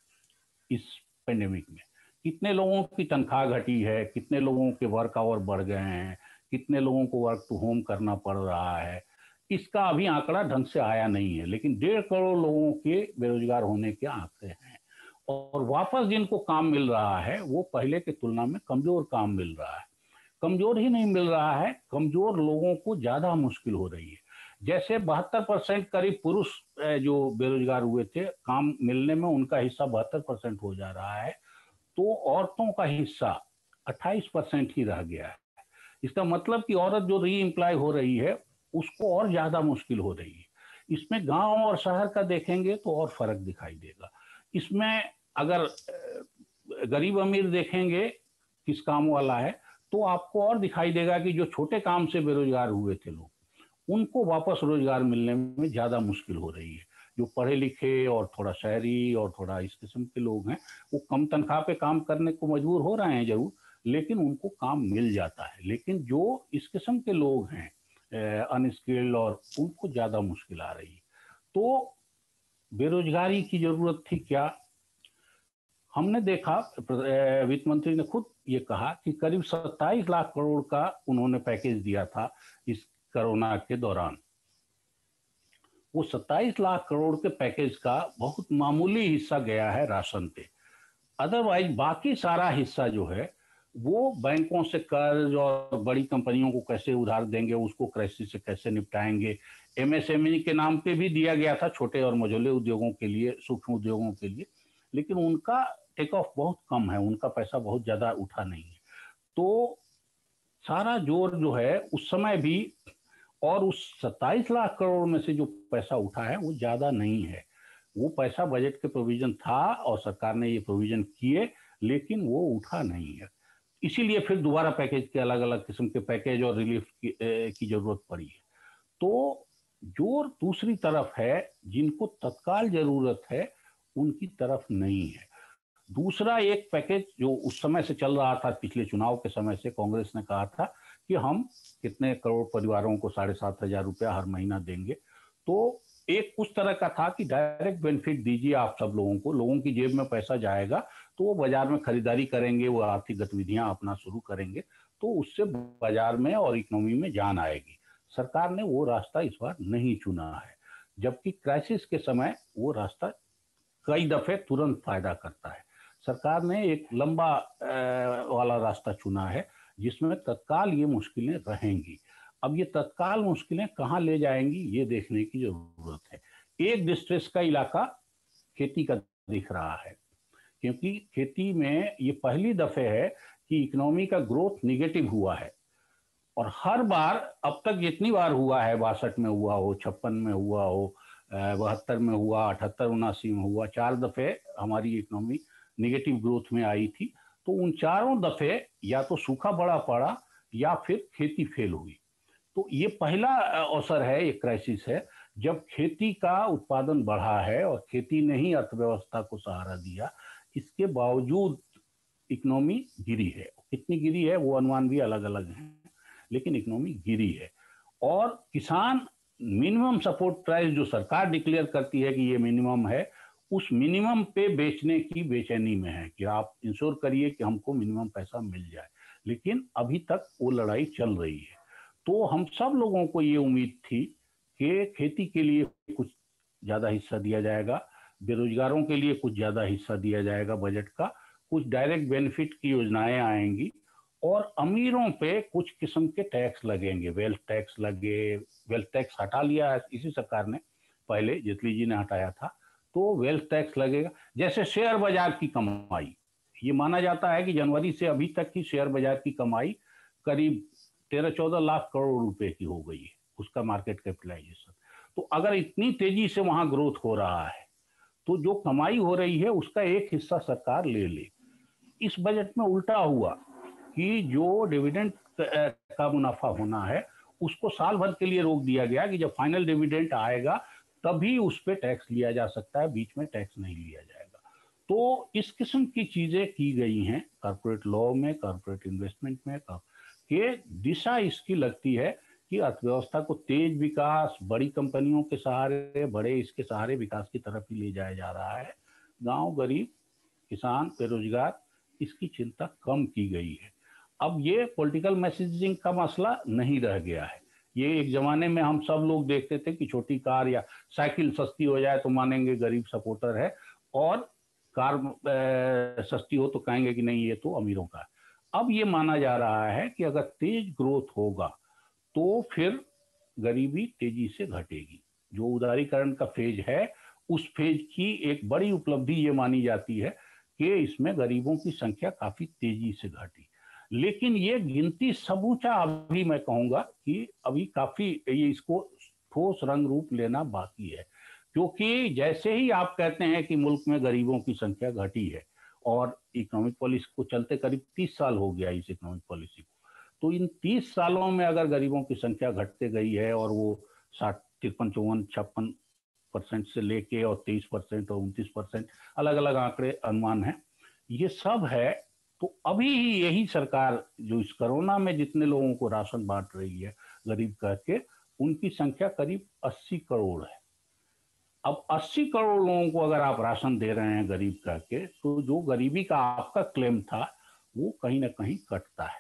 इस पेंडेमिक में। कितने लोगों की तनख्वाह घटी है, कितने लोगों के वर्क आवर बढ़ गए हैं, कितने लोगों को वर्क टू होम करना पड़ रहा है, इसका अभी आंकड़ा ढंग से आया नहीं है, लेकिन 1.5 करोड़ लोगों के बेरोजगार होने के आंकड़े हैं। और वापस जिनको काम मिल रहा है वो पहले की तुलना में कमजोर काम मिल रहा है। कमजोर ही नहीं मिल रहा है, कमजोर लोगों को ज्यादा मुश्किल हो रही है। जैसे 72% करीब पुरुष जो बेरोजगार हुए थे, काम मिलने में उनका हिस्सा 72% हो जा रहा है, तो औरतों का हिस्सा 28% ही रह गया है। इसका मतलब कि औरत जो री एम्प्लॉय हो रही है उसको और ज्यादा मुश्किल हो रही है। इसमें गांव और शहर का देखेंगे तो और फर्क दिखाई देगा। इसमें अगर गरीब अमीर देखेंगे किस काम वाला है, तो आपको और दिखाई देगा कि जो छोटे काम से बेरोजगार हुए थे लोग, उनको वापस रोजगार मिलने में ज्यादा मुश्किल हो रही है। जो पढ़े लिखे और थोड़ा शहरी और थोड़ा इस किस्म के लोग हैं, वो कम तनख्वाह पे काम करने को मजबूर हो रहे हैं जरूर, लेकिन उनको काम मिल जाता है। लेकिन जो इस किस्म के लोग हैं अनस्किल्ड, और उनको ज्यादा मुश्किल आ रही है। तो बेरोजगारी की जरूरत थी क्या? हमने देखा, वित्त मंत्री ने खुद ये कहा कि करीब 27 लाख करोड़ का उन्होंने पैकेज दिया था इस कोरोना के दौरान। वो 27 लाख करोड़ के पैकेज का बहुत मामूली हिस्सा गया है राशन पे। अदरवाइज बाकी सारा हिस्सा जो है वो बैंकों से कर्ज और बड़ी कंपनियों को कैसे उधार देंगे, उसको क्राइसिस से कैसे निपटाएंगे, एमएसएमई के नाम पे भी दिया गया था छोटे और मझोले उद्योगों के लिए, सूक्ष्म उद्योगों के लिए, लेकिन उनका टेक ऑफ बहुत कम है, उनका पैसा बहुत ज्यादा उठा नहीं है। तो सारा जोर जो है उस समय भी, और उस 27 लाख करोड़ में से जो पैसा उठा है वो ज्यादा नहीं है। वो पैसा बजट के प्रोविजन था और सरकार ने ये प्रोविजन किए, लेकिन वो उठा नहीं है। इसीलिए फिर दोबारा पैकेज के अलग अलग किस्म के पैकेज और रिलीफ की जरूरत पड़ी है। तो जोर दूसरी तरफ है, जिनको तत्काल जरूरत है उनकी तरफ नहीं है। दूसरा एक पैकेज जो उस समय से चल रहा था, पिछले चुनाव के समय से कांग्रेस ने कहा था कि हम कितने करोड़ परिवारों को 7,500 रुपया हर महीना देंगे। तो एक उस तरह का था कि डायरेक्ट बेनिफिट दीजिए आप सब लोगों को, लोगों की जेब में पैसा जाएगा तो वो बाजार में खरीदारी करेंगे, वो आर्थिक गतिविधियां अपना शुरू करेंगे, तो उससे बाजार में और इकोनॉमी में जान आएगी। सरकार ने वो रास्ता इस बार नहीं चुना है, जबकि क्राइसिस के समय वो रास्ता कई दफे तुरंत फायदा करता है। सरकार ने एक लंबा वाला रास्ता चुना है जिसमें तत्काल ये मुश्किलें रहेंगी। अब ये तत्काल मुश्किलें कहाँ ले जाएंगी ये देखने की जरूरत है। एक डिस्ट्रेस का इलाका खेती का दिख रहा है, क्योंकि खेती में ये पहली दफे है कि इकोनॉमी का ग्रोथ निगेटिव हुआ है। और हर बार अब तक जितनी बार हुआ है, 62 में हुआ हो, 56 में हुआ हो, 72 में हुआ, 78 79 में हुआ, 4 दफे हमारी इकोनॉमी निगेटिव ग्रोथ में आई थी। तो उन चारों दफे या तो सूखा बड़ा पड़ा या फिर खेती फेल हुई। तो ये पहला अवसर है, एक क्राइसिस है, जब खेती का उत्पादन बढ़ा है और खेती ने ही अर्थव्यवस्था को सहारा दिया। इसके बावजूद इकोनॉमी गिरी है। कितनी गिरी है वो अनुमान भी अलग अलग हैं, लेकिन इकोनॉमी गिरी है। और किसान मिनिमम सपोर्ट प्राइस जो सरकार डिक्लेयर करती है कि ये मिनिमम है, उस मिनिमम पे बेचने की बेचैनी में है कि आप इंश्योर करिए कि हमको मिनिमम पैसा मिल जाए। लेकिन अभी तक वो लड़ाई चल रही है। तो हम सब लोगों को ये उम्मीद थी कि खेती के लिए कुछ ज्यादा हिस्सा दिया जाएगा, बेरोजगारों के लिए कुछ ज्यादा हिस्सा दिया जाएगा बजट का, कुछ डायरेक्ट बेनिफिट की योजनाएं आएंगी, और अमीरों पे कुछ किस्म के टैक्स लगेंगे, वेल्थ टैक्स लगे। वेल्थ टैक्स हटा लिया इसी सरकार ने, पहले जेटली जी ने हटाया था। तो वेल्थ टैक्स लगेगा। जैसे शेयर बाजार की कमाई, ये माना जाता है कि जनवरी से अभी तक की शेयर बाजार की कमाई करीब 13-14 लाख करोड़ रुपए की हो गई है, उसका मार्केट कैपिटलाइजेशन। तो अगर इतनी तेजी से वहां ग्रोथ हो रहा है, तो जो कमाई हो रही है उसका एक हिस्सा सरकार ले ले। इस बजट में उल्टा हुआ कि जो डिविडेंड का मुनाफा होना है उसको साल भर के लिए रोक दिया गया कि जब फाइनल डिविडेंड आएगा तभी उस पर टैक्स लिया जा सकता है, बीच में टैक्स नहीं लिया जाएगा। तो इस किस्म की चीजें की गई हैं कॉर्पोरेट लॉ में, कॉर्पोरेट इन्वेस्टमेंट में, कि दिशा इसकी लगती है कि अर्थव्यवस्था को तेज विकास, बड़ी कंपनियों के सहारे, बड़े इसके सहारे विकास की तरफ ही ले जाया जा रहा है। गांव, गरीब, किसान, बेरोजगार, इसकी चिंता कम की गई है। अब ये पॉलिटिकल मैसेजिंग का मसला नहीं रह गया है। ये एक जमाने में हम सब लोग देखते थे कि छोटी कार या साइकिल सस्ती हो जाए तो मानेंगे गरीब सपोर्टर है, और कार सस्ती हो तो कहेंगे कि नहीं ये तो अमीरों का है। अब ये माना जा रहा है कि अगर तेज ग्रोथ होगा तो फिर गरीबी तेजी से घटेगी। जो उदारीकरण का फेज है, उस फेज की एक बड़ी उपलब्धि ये मानी जाती है कि इसमें गरीबों की संख्या काफी तेजी से घटी। लेकिन ये गिनती समूचा अभी मैं कहूंगा कि अभी काफी ये इसको ठोस रंग रूप लेना बाकी है, क्योंकि जैसे ही आप कहते हैं कि मुल्क में गरीबों की संख्या घटी है, और इकोनॉमिक पॉलिसी को चलते करीब 30 साल हो गया इस इकोनॉमिक पॉलिसी को, तो इन 30 सालों में अगर गरीबों की संख्या घटते गई है और वो 60, 53, 54, 56% से लेके और 23% और 29%, अलग अलग आंकड़े अनुमान है, ये सब है, तो अभी यही सरकार जो इस कोरोना में जितने लोगों को राशन बांट रही है गरीब कह के, उनकी संख्या करीब 80 करोड़ है। अब 80 करोड़ लोगों को अगर आप राशन दे रहे हैं गरीब कह के, तो जो गरीबी का आपका क्लेम था वो कहीं ना कहीं कटता है।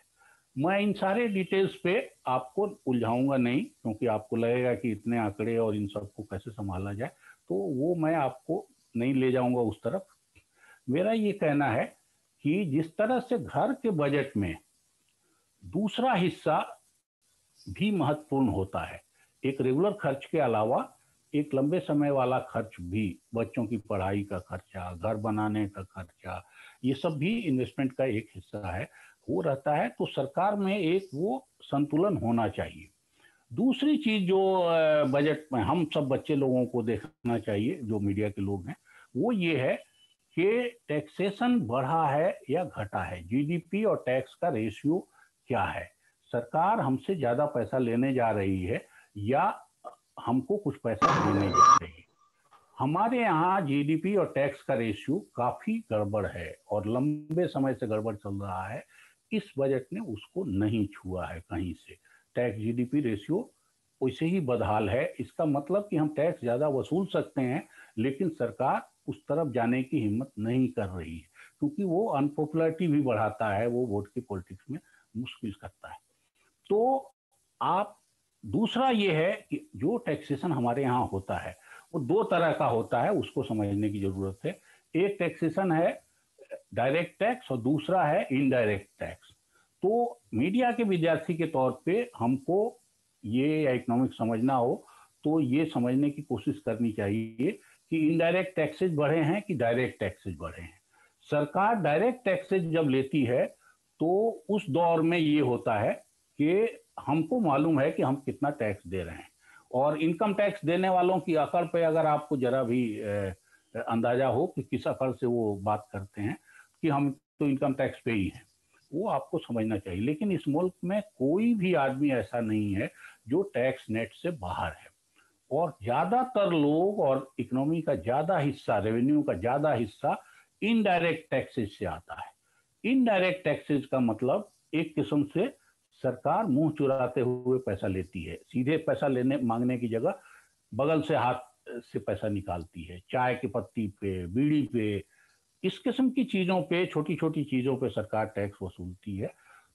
मैं इन सारे डिटेल्स पे आपको उलझाऊंगा नहीं, क्योंकि आपको लगेगा कि इतने आंकड़े और इन सबको कैसे संभाला जाए, तो वो मैं आपको नहीं ले जाऊंगा उस तरफ। मेरा ये कहना है कि जिस तरह से घर के बजट में दूसरा हिस्सा भी महत्वपूर्ण होता है, एक रेगुलर खर्च के अलावा एक लंबे समय वाला खर्च भी, बच्चों की पढ़ाई का खर्चा, घर बनाने का खर्चा, ये सब भी इन्वेस्टमेंट का एक हिस्सा है, वो रहता है। तो सरकार में एक वो संतुलन होना चाहिए। दूसरी चीज जो बजट में हम सब बच्चे लोगों को देखना चाहिए, जो मीडिया के लोग हैं, वो ये है कि टैक्सेशन बढ़ा है या घटा है, जीडीपी और टैक्स का रेशियो क्या है, सरकार हमसे ज्यादा पैसा लेने जा रही है या हमको कुछ पैसा देने जा रही है। हमारे यहाँ जीडीपी और टैक्स का रेशियो काफी गड़बड़ है और लंबे समय से गड़बड़ चल रहा है। इस बजट ने उसको नहीं छुआ है कहीं से। टैक्स जीडीपी रेशियो वैसे ही बदहाल है। इसका मतलब कि हम टैक्स ज्यादा वसूल सकते हैं, लेकिन सरकार उस तरफ जाने की हिम्मत नहीं कर रही है, क्योंकि वो अनपॉपुलरिटी भी बढ़ाता है, वो वोट की पॉलिटिक्स में मुश्किल करता है। तो आप, दूसरा ये है कि जो टैक्सेशन हमारे यहाँ होता है वो दो तरह का होता है, उसको समझने की जरूरत है। एक टैक्सेशन है डायरेक्ट टैक्स और दूसरा है इनडायरेक्ट टैक्स। तो मीडिया के विद्यार्थी के तौर पे हमको ये इकोनॉमिक समझना हो तो ये समझने की कोशिश करनी चाहिए कि इनडायरेक्ट टैक्सेस बढ़े हैं कि डायरेक्ट टैक्सेस बढ़े हैं। सरकार डायरेक्ट टैक्सेस जब लेती है तो उस दौर में ये होता है कि हमको मालूम है कि हम कितना टैक्स दे रहे हैं, और इनकम टैक्स देने वालों की अकड़ पे अगर आपको जरा भी अंदाजा हो कि किस अकड़ से वो बात करते हैं कि हम तो इनकम टैक्स पे ही हैं, वो आपको समझना चाहिए। लेकिन इस मुल्क में कोई भी आदमी ऐसा नहीं है जो टैक्स नेट से बाहर है, और ज्यादातर लोग और इकोनॉमी का ज्यादा हिस्सा, रेवेन्यू का ज्यादा हिस्सा इनडायरेक्ट टैक्सेस से आता है। इनडायरेक्ट टैक्सेस का मतलब एक किस्म से सरकार मुंह चुराते हुए पैसा लेती है, सीधे पैसा लेने मांगने की जगह बगल से हाथ से पैसा निकालती है। चाय की पत्ती पे, बीड़ी पे, इस किस्म की चीजों पे, छोटी छोटी चीजों पे सरकार टैक्स वसूलती है।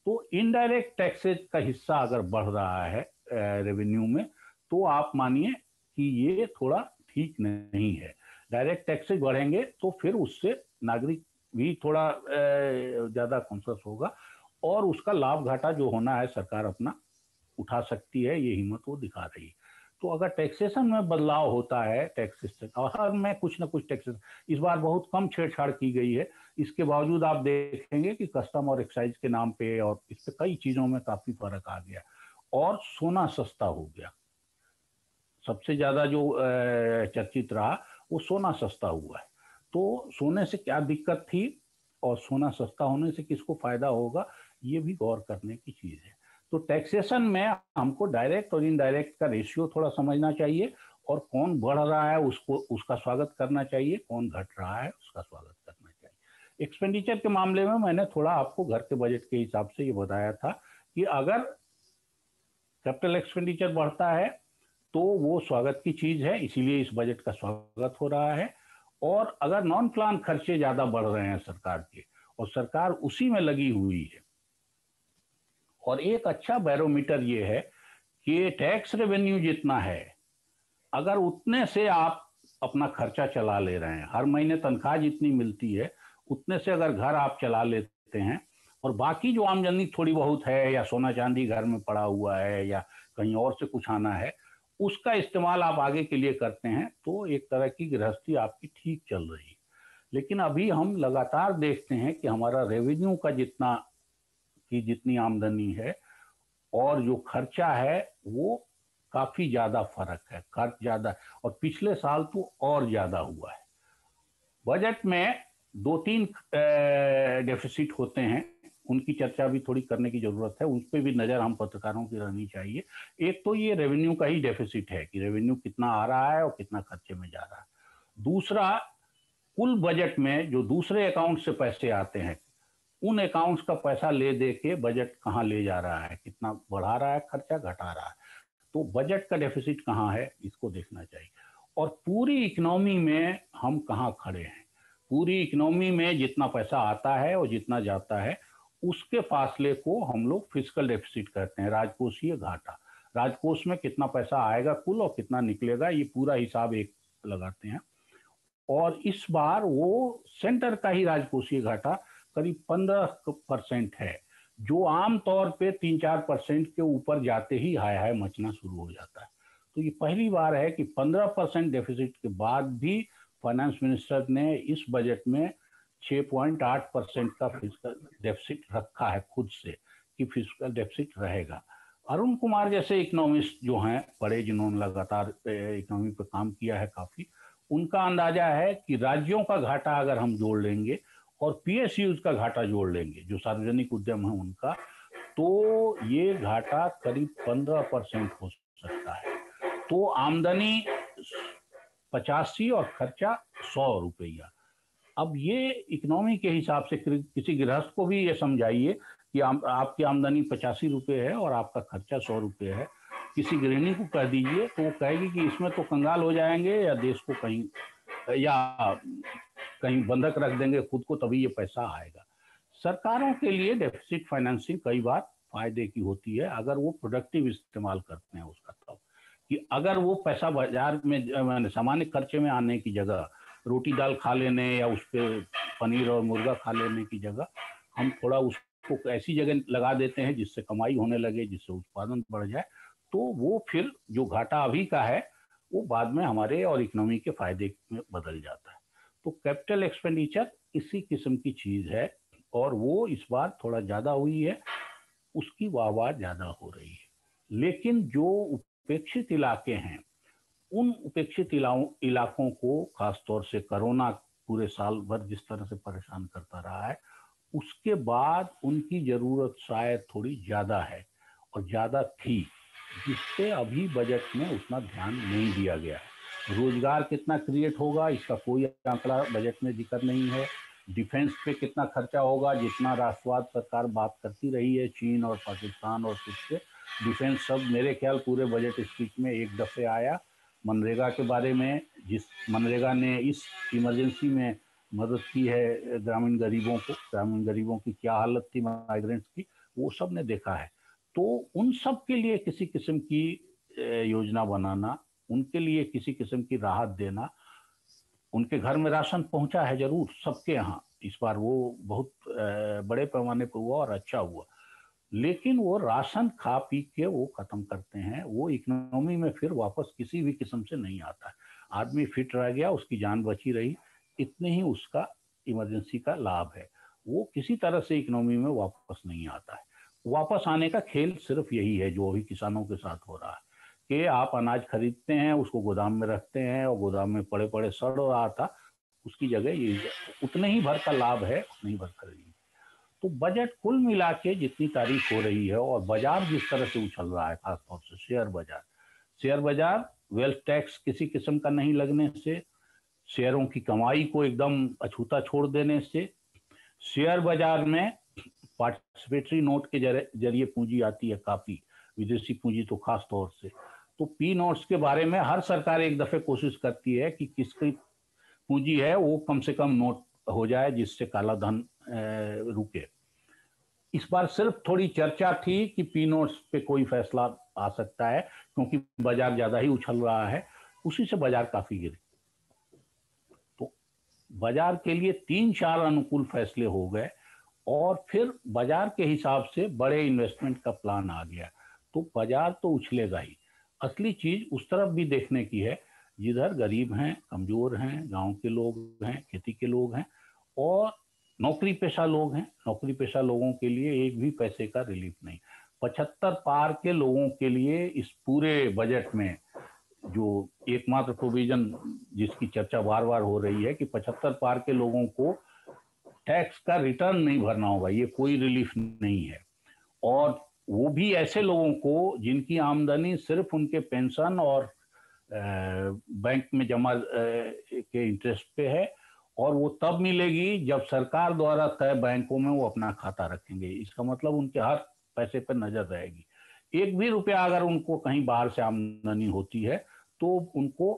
तो इनडायरेक्ट टैक्सेस का हिस्सा अगर बढ़ रहा है रेवेन्यू में, तो आप मानिए कि ये थोड़ा ठीक नहीं है। डायरेक्ट टैक्सेस बढ़ेंगे तो फिर उससे नागरिक भी थोड़ा ज्यादा कॉन्शियस होगा, और उसका लाभ घाटा जो होना है सरकार अपना उठा सकती है, ये हिम्मत वो दिखा रही है। तो अगर टैक्सेशन में बदलाव होता है, टैक्स सिस्टम और हर में कुछ ना कुछ टैक्सेशन, इस बार बहुत कम छेड़छाड़ की गई है, इसके बावजूद आप देखेंगे कि कस्टम और एक्साइज के नाम पे और इस पे कई चीजों में काफी फर्क आ गया, और सोना सस्ता हो गया। सबसे ज्यादा जो चर्चित रहा वो सोना सस्ता हुआ है। तो सोने से क्या दिक्कत थी और सोना सस्ता होने से किसको फायदा होगा, ये भी गौर करने की चीज है। तो टैक्सेशन में हमको डायरेक्ट और इनडायरेक्ट का रेशियो थोड़ा समझना चाहिए, और कौन बढ़ रहा है उसको, उसका स्वागत करना चाहिए, कौन घट रहा है उसका स्वागत करना चाहिए। एक्सपेंडिचर के मामले में मैंने थोड़ा आपको घर के बजट के हिसाब से ये बताया था कि अगर कैपिटल एक्सपेंडिचर बढ़ता है तो वो स्वागत की चीज है, इसीलिए इस बजट का स्वागत हो रहा है। और अगर नॉन प्लान खर्चे ज्यादा बढ़ रहे हैं सरकार के और सरकार उसी में लगी हुई है, और एक अच्छा बैरोमीटर ये है कि टैक्स रेवेन्यू जितना है, अगर उतने से आप अपना खर्चा चला ले रहे हैं, हर महीने तनख्वाह जितनी मिलती है उतने से अगर घर आप चला लेते हैं, और बाकी जो आमदनी थोड़ी बहुत है या सोना चांदी घर में पड़ा हुआ है या कहीं और से कुछ आना है, उसका इस्तेमाल आप आगे के लिए करते हैं, तो एक तरह की गृहस्थी आपकी ठीक चल रही है। लेकिन अभी हम लगातार देखते हैं कि हमारा रेवेन्यू का जितनी आमदनी है और जो खर्चा है वो काफी ज्यादा फर्क है, खर्च ज्यादा, और पिछले साल तो और ज्यादा हुआ है। बजट में 2-3 डेफिसिट होते हैं, उनकी चर्चा भी थोड़ी करने की जरूरत है, उस पर भी नजर हम पत्रकारों की रहनी चाहिए। एक तो ये रेवेन्यू का ही डेफिसिट है कि रेवेन्यू कितना आ रहा है और कितना खर्चे में जा रहा है। दूसरा, कुल बजट में जो दूसरे अकाउंट से पैसे आते हैं, उन अकाउंट्स का पैसा ले दे के बजट कहाँ ले जा रहा है, कितना बढ़ा रहा है खर्चा, घटा रहा है, तो बजट का डेफिसिट कहाँ है, इसको देखना चाहिए। और पूरी इकोनॉमी में हम कहाँ खड़े हैं, पूरी इकोनॉमी में जितना पैसा आता है और जितना जाता है उसके फासले को हम लोग फिस्कल डेफिसिट कहते हैं, राजकोषीय घाटा। राजकोष में कितना पैसा आएगा कुल और कितना निकलेगा, ये पूरा हिसाब एक लगाते हैं। और इस बार वो सेंटर का ही राजकोषीय घाटा करीब 15% है, जो आम तौर पे 3-4% के ऊपर जाते ही हाय हाय मचना शुरू हो जाता है। तो ये पहली बार है कि 15% डेफिसिट के बाद भी फाइनेंस मिनिस्टर ने इस बजट में 6.8% का फिजिकल डेफिसिट रखा है खुद से, कि फिजिकल डेफिसिट रहेगा। अरुण कुमार जैसे इकोनॉमिस्ट जो हैं बड़े, जिन्होंने लगातार इकोनॉमी पर काम किया है काफी, उनका अंदाजा है कि राज्यों का घाटा अगर हम जोड़ लेंगे और पीएसयूज का घाटा जोड़ लेंगे, जो सार्वजनिक उद्यम है उनका, तो ये घाटा करीब 15% हो सकता है। तो आमदनी 85 और खर्चा 100 रुपया। अब ये इकोनॉमी के हिसाब से किसी गृहस्थ को भी ये समझाइए कि आपकी आमदनी 85 रुपये है और आपका खर्चा 100 रुपये है, किसी गृहिणी को कह दीजिए तो वो कहेगी कि इसमें तो कंगाल हो जाएंगे या देश को कहीं बंधक रख देंगे खुद को, तभी ये पैसा आएगा। सरकारों के लिए डेफिसिट फाइनेंसिंग कई बार फायदे की होती है अगर वो प्रोडक्टिव इस्तेमाल करते हैं उसका, तब कि अगर वो पैसा बाजार में सामान्य खर्चे में आने की जगह रोटी दाल खा लेने या उस पर पनीर और मुर्गा खा लेने की जगह हम थोड़ा उसको ऐसी जगह लगा देते हैं जिससे कमाई होने लगे, जिससे उत्पादन बढ़ जाए, तो वो फिर जो घाटा अभी का है वो बाद में हमारे और इकोनॉमी के फायदे में बदल जाता है। तो कैपिटल एक्सपेंडिचर इसी किस्म की चीज है और वो इस बार थोड़ा ज्यादा हुई है, उसकी वाहवाह ज्यादा हो रही है। लेकिन जो उपेक्षित इलाके हैं, उन उपेक्षित इलाकों को खासतौर से कोरोना पूरे साल भर जिस तरह से परेशान करता रहा है, उसके बाद उनकी जरूरत शायद थोड़ी ज्यादा है और ज्यादा थी, जिससे अभी बजट में उतना ध्यान नहीं दिया गया। रोजगार कितना क्रिएट होगा इसका कोई आंकड़ा बजट में जिक्र नहीं है। डिफेंस पे कितना खर्चा होगा, जितना राष्ट्रवाद सरकार बात करती रही है चीन और पाकिस्तान और कुछ से, डिफेंस सब मेरे ख्याल पूरे बजट स्पीच में एक दफे आया। मनरेगा के बारे में, जिस मनरेगा ने इस इमरजेंसी में मदद की है ग्रामीण गरीबों की क्या हालत थी, माइग्रेंट्स की, वो सब ने देखा है। तो उन सब के लिए किसी किस्म की योजना बनाना, उनके लिए किसी किस्म की राहत देना। उनके घर में राशन पहुंचा है जरूर सबके यहाँ इस बार, वो बहुत बड़े पैमाने पर हुआ और अच्छा हुआ, लेकिन वो राशन खा पी के वो खत्म करते हैं, वो इकोनॉमी में फिर वापस किसी भी किस्म से नहीं आता है। आदमी फिट रह गया, उसकी जान बची रही, इतने ही उसका इमरजेंसी का लाभ है, वो किसी तरह से इकोनॉमी में वापस नहीं आता है। वापस आने का खेल सिर्फ यही है जो अभी किसानों के साथ हो रहा है कि आप अनाज खरीदते हैं, उसको गोदाम में रखते हैं और गोदाम में पड़े पड़े सड़ रहा था, उसकी जगह ये उतने ही भर का लाभ है, उतने ही भर खरीद। तो बजट कुल मिला के जितनी तारीफ हो रही है और बाजार जिस तरह से उछल रहा है, खासतौर से शेयर बाजार वेल्थ टैक्स किसी किस्म का नहीं लगने से, शेयरों की कमाई को एकदम अछूता छोड़ देने से, शेयर बाजार में पार्टिसिपेटरी नोट के जरिए पूंजी आती है काफी, विदेशी पूंजी तो खास तौर से। तो पी नोट्स के बारे में हर सरकार एक दफे कोशिश करती है कि किसकी पूंजी है वो कम से कम नोट हो जाए जिससे काला धन रुके। इस बार सिर्फ थोड़ी चर्चा थी कि पी नोट्स पे कोई फैसला आ सकता है क्योंकि बाजार ज्यादा ही उछल रहा है, उसी से बाजार काफी गिरे। तो बाजार के लिए 3-4 अनुकूल फैसले हो गए और फिर बाजार के हिसाब से बड़े इन्वेस्टमेंट का प्लान आ गया, तो बाजार तो उछलेगा ही। असली चीज उस तरफ भी देखने की है जिधर गरीब हैं, कमजोर हैं, गांव के लोग हैं, खेती के लोग हैं और नौकरी पेशा लोग हैं। नौकरी पेशा लोगों के लिए एक भी पैसे का रिलीफ नहीं। 75 पार के लोगों के लिए इस पूरे बजट में जो एकमात्र प्रोविजन जिसकी चर्चा बार बार हो रही है कि 75 पार के लोगों को टैक्स का रिटर्न नहीं भरना होगा, ये कोई रिलीफ नहीं है। और वो भी ऐसे लोगों को जिनकी आमदनी सिर्फ उनके पेंशन और बैंक में जमा के इंटरेस्ट पे है, और वो तब मिलेगी जब सरकार द्वारा तय बैंकों में वो अपना खाता रखेंगे। इसका मतलब उनके हर पैसे पर नजर रहेगी। एक भी रुपया अगर उनको कहीं बाहर से आमदनी होती है तो उनको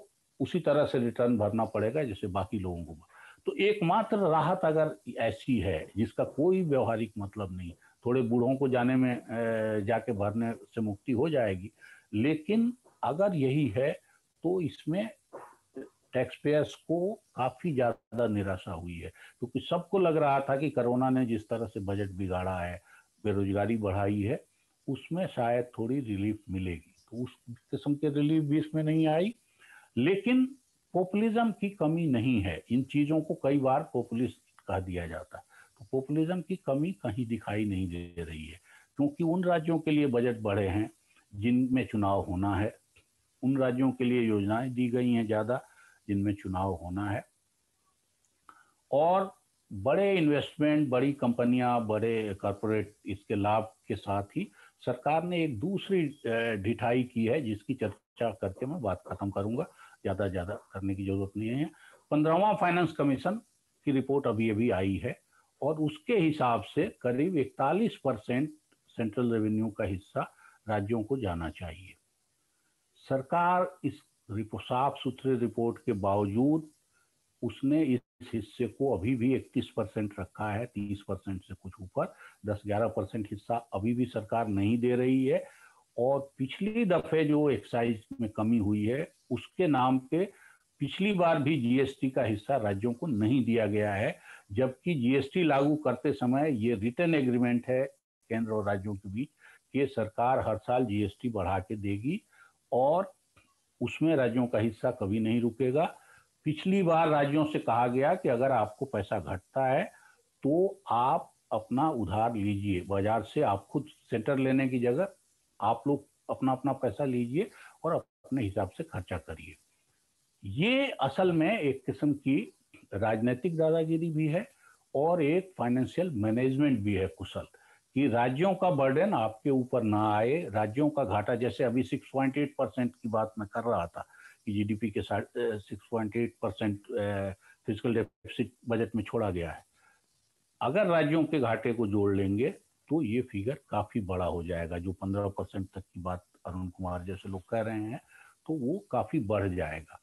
उसी तरह से रिटर्न भरना पड़ेगा जैसे बाकी लोगों को। तो एकमात्र राहत अगर ऐसी है जिसका कोई व्यवहारिक मतलब नहीं, थोड़े बूढ़ों को जाने में जाके भरने से मुक्ति हो जाएगी, लेकिन अगर यही है तो इसमें टैक्स पेयर्स को काफी ज्यादा निराशा हुई है क्योंकि सबको लग रहा था कि कोरोना ने जिस तरह से बजट बिगाड़ा है, बेरोजगारी बढ़ाई है, उसमें शायद थोड़ी रिलीफ मिलेगी। तो उस किस्म के रिलीफ भी इसमें नहीं आई। लेकिन पॉपुलिज्म की कमी नहीं है। इन चीजों को कई बार पॉपुलिस्ट कह दिया जाता है, तो पॉपुलिज्म की कमी कहीं दिखाई नहीं दे रही है क्योंकि उन राज्यों के लिए बजट बढ़े हैं जिनमें चुनाव होना है, उन राज्यों के लिए योजनाएं दी गई हैं ज्यादा जिनमें चुनाव होना है, और बड़े इन्वेस्टमेंट, बड़ी कंपनियां, बड़े कॉरपोरेट इसके लाभ के साथ ही सरकार ने एक दूसरी ढिठाई की है जिसकी चर्चा करके मैं बात खत्म करूंगा, ज्यादा करने की जरूरत नहीं है। 15वां फाइनेंस कमीशन की रिपोर्ट अभी अभी आई है और उसके हिसाब से करीब 41% सेंट्रल रेवेन्यू का हिस्सा राज्यों को जाना चाहिए। सरकार इस साफ सुथरे रिपोर्ट के बावजूद उसने इस हिस्से को अभी भी 31% रखा है, 30% से कुछ ऊपर। 10-11% हिस्सा अभी भी सरकार नहीं दे रही है। और पिछली दफे जो एक्साइज में कमी हुई है उसके नाम पे पिछली बार भी जीएसटी का हिस्सा राज्यों को नहीं दिया गया है, जबकि जीएसटी लागू करते समय ये रिटन एग्रीमेंट है केंद्र और राज्यों के बीच कि सरकार हर साल जीएसटी बढ़ा के देगी और उसमें राज्यों का हिस्सा कभी नहीं रुकेगा। पिछली बार राज्यों से कहा गया कि अगर आपको पैसा घटता है तो आप अपना उधार लीजिए बाजार से, आप खुद सेंटर लेने की जगह आप लोग अपना अपना पैसा लीजिए और अपने हिसाब से खर्चा करिए। ये असल में एक किस्म की राजनीतिक दादागिरी भी है और एक फाइनेंशियल मैनेजमेंट भी है कुशल, कि राज्यों का बर्डन आपके ऊपर ना आए, राज्यों का घाटा। जैसे अभी 6.8% की बात मैं कर रहा था कि जीडीपी के 6.8% फिजिकल डेफिसिट बजट में छोड़ा गया है। अगर राज्यों के घाटे को जोड़ लेंगे तो ये फिगर काफी बड़ा हो जाएगा। जो 15% तक की बात अरुण कुमार जैसे लोग कह रहे हैं तो वो काफी बढ़ जाएगा।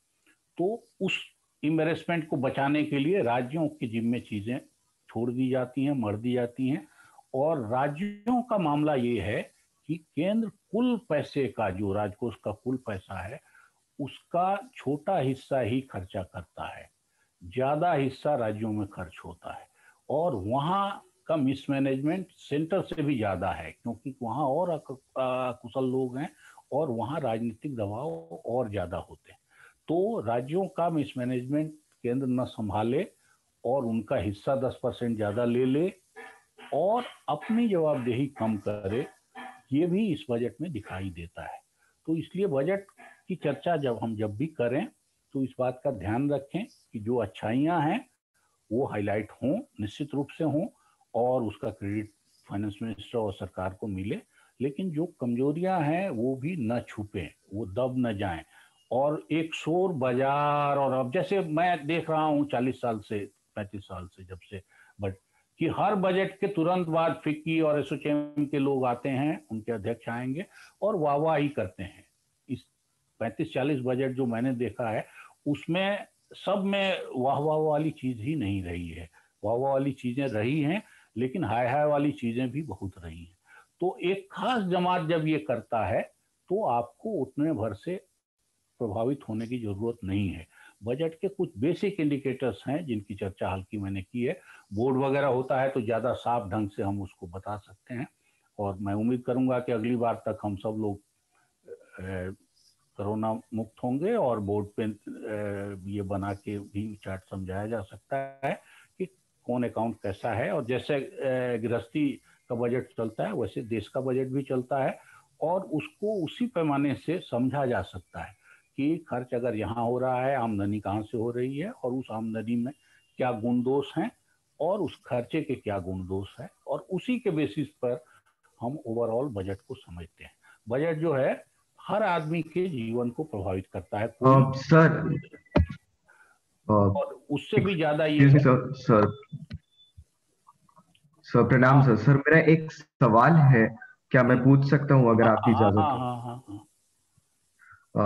तो उस इम्बेरसमेंट को बचाने के लिए राज्यों के जिम्मे चीजें छोड़ दी जाती हैं, मर दी जाती हैं। और राज्यों का मामला ये है कि केंद्र कुल पैसे का, जो राजकोष का कुल पैसा है, उसका छोटा हिस्सा ही खर्चा करता है, ज्यादा हिस्सा राज्यों में खर्च होता है। और वहाँ का मिसमैनेजमेंट सेंटर से भी ज्यादा है क्योंकि वहाँ और कुशल लोग हैं और वहाँ राजनीतिक दबाव और ज्यादा होते हैं। तो राज्यों का मिसमैनेजमेंट केंद्र न संभाले और उनका हिस्सा 10% ज्यादा ले ले और अपनी जवाबदेही कम करे, ये भी इस बजट में दिखाई देता है। तो इसलिए बजट की चर्चा जब भी करें तो इस बात का ध्यान रखें कि जो अच्छाइयाँ हैं वो हाईलाइट हों, निश्चित रूप से हों, और उसका क्रेडिट फाइनेंस मिनिस्टर और सरकार को मिले, लेकिन जो कमजोरियां हैं वो भी न छुपें, वो दब न जाएं। और एक शोर बाजार, और अब जैसे मैं देख रहा हूँ 40 साल से 35 साल से जब से कि हर बजट के तुरंत बाद फिक्की और एसोचैम के लोग आते हैं, उनके अध्यक्ष आएंगे और वाहवाही करते हैं। इस 35-40 बजट जो मैंने देखा है उसमें सब में वाह वाह वाली चीज ही नहीं रही है। वाह वाह वाली चीजें रही हैं लेकिन हाय हाय वाली चीजें भी बहुत रही हैं। तो एक खास जमात जब ये करता है तो आपको उतने भर से प्रभावित होने की जरूरत नहीं है। बजट के कुछ बेसिक इंडिकेटर्स हैं जिनकी चर्चा हल्की मैंने की है। बोर्ड वगैरह होता है तो ज़्यादा साफ ढंग से हम उसको बता सकते हैं, और मैं उम्मीद करूंगा कि अगली बार तक हम सब लोग कोरोना मुक्त होंगे और बोर्ड पे ये बना के भी चार्ट समझाया जा सकता है कि कौन अकाउंट कैसा है। और जैसे गृहस्थी का बजट चलता है वैसे देश का बजट भी चलता है, और उसको उसी पैमाने से समझा जा सकता है कि खर्च अगर यहाँ हो रहा है, आमदनी कहाँ से हो रही है और उस आमदनी में क्या गुण दोष हैं और उस खर्चे के क्या गुण दोष है, और उसी के बेसिस पर हम ओवरऑल बजट को समझते हैं। बजट जो है हर आदमी के जीवन को प्रभावित करता है। सर और उससे भी ज्यादा ये है। सर प्रणाम सर। सर मेरा एक सवाल है, क्या मैं पूछ सकता हूँ अगर आपकी इजाजत हो? हाँ।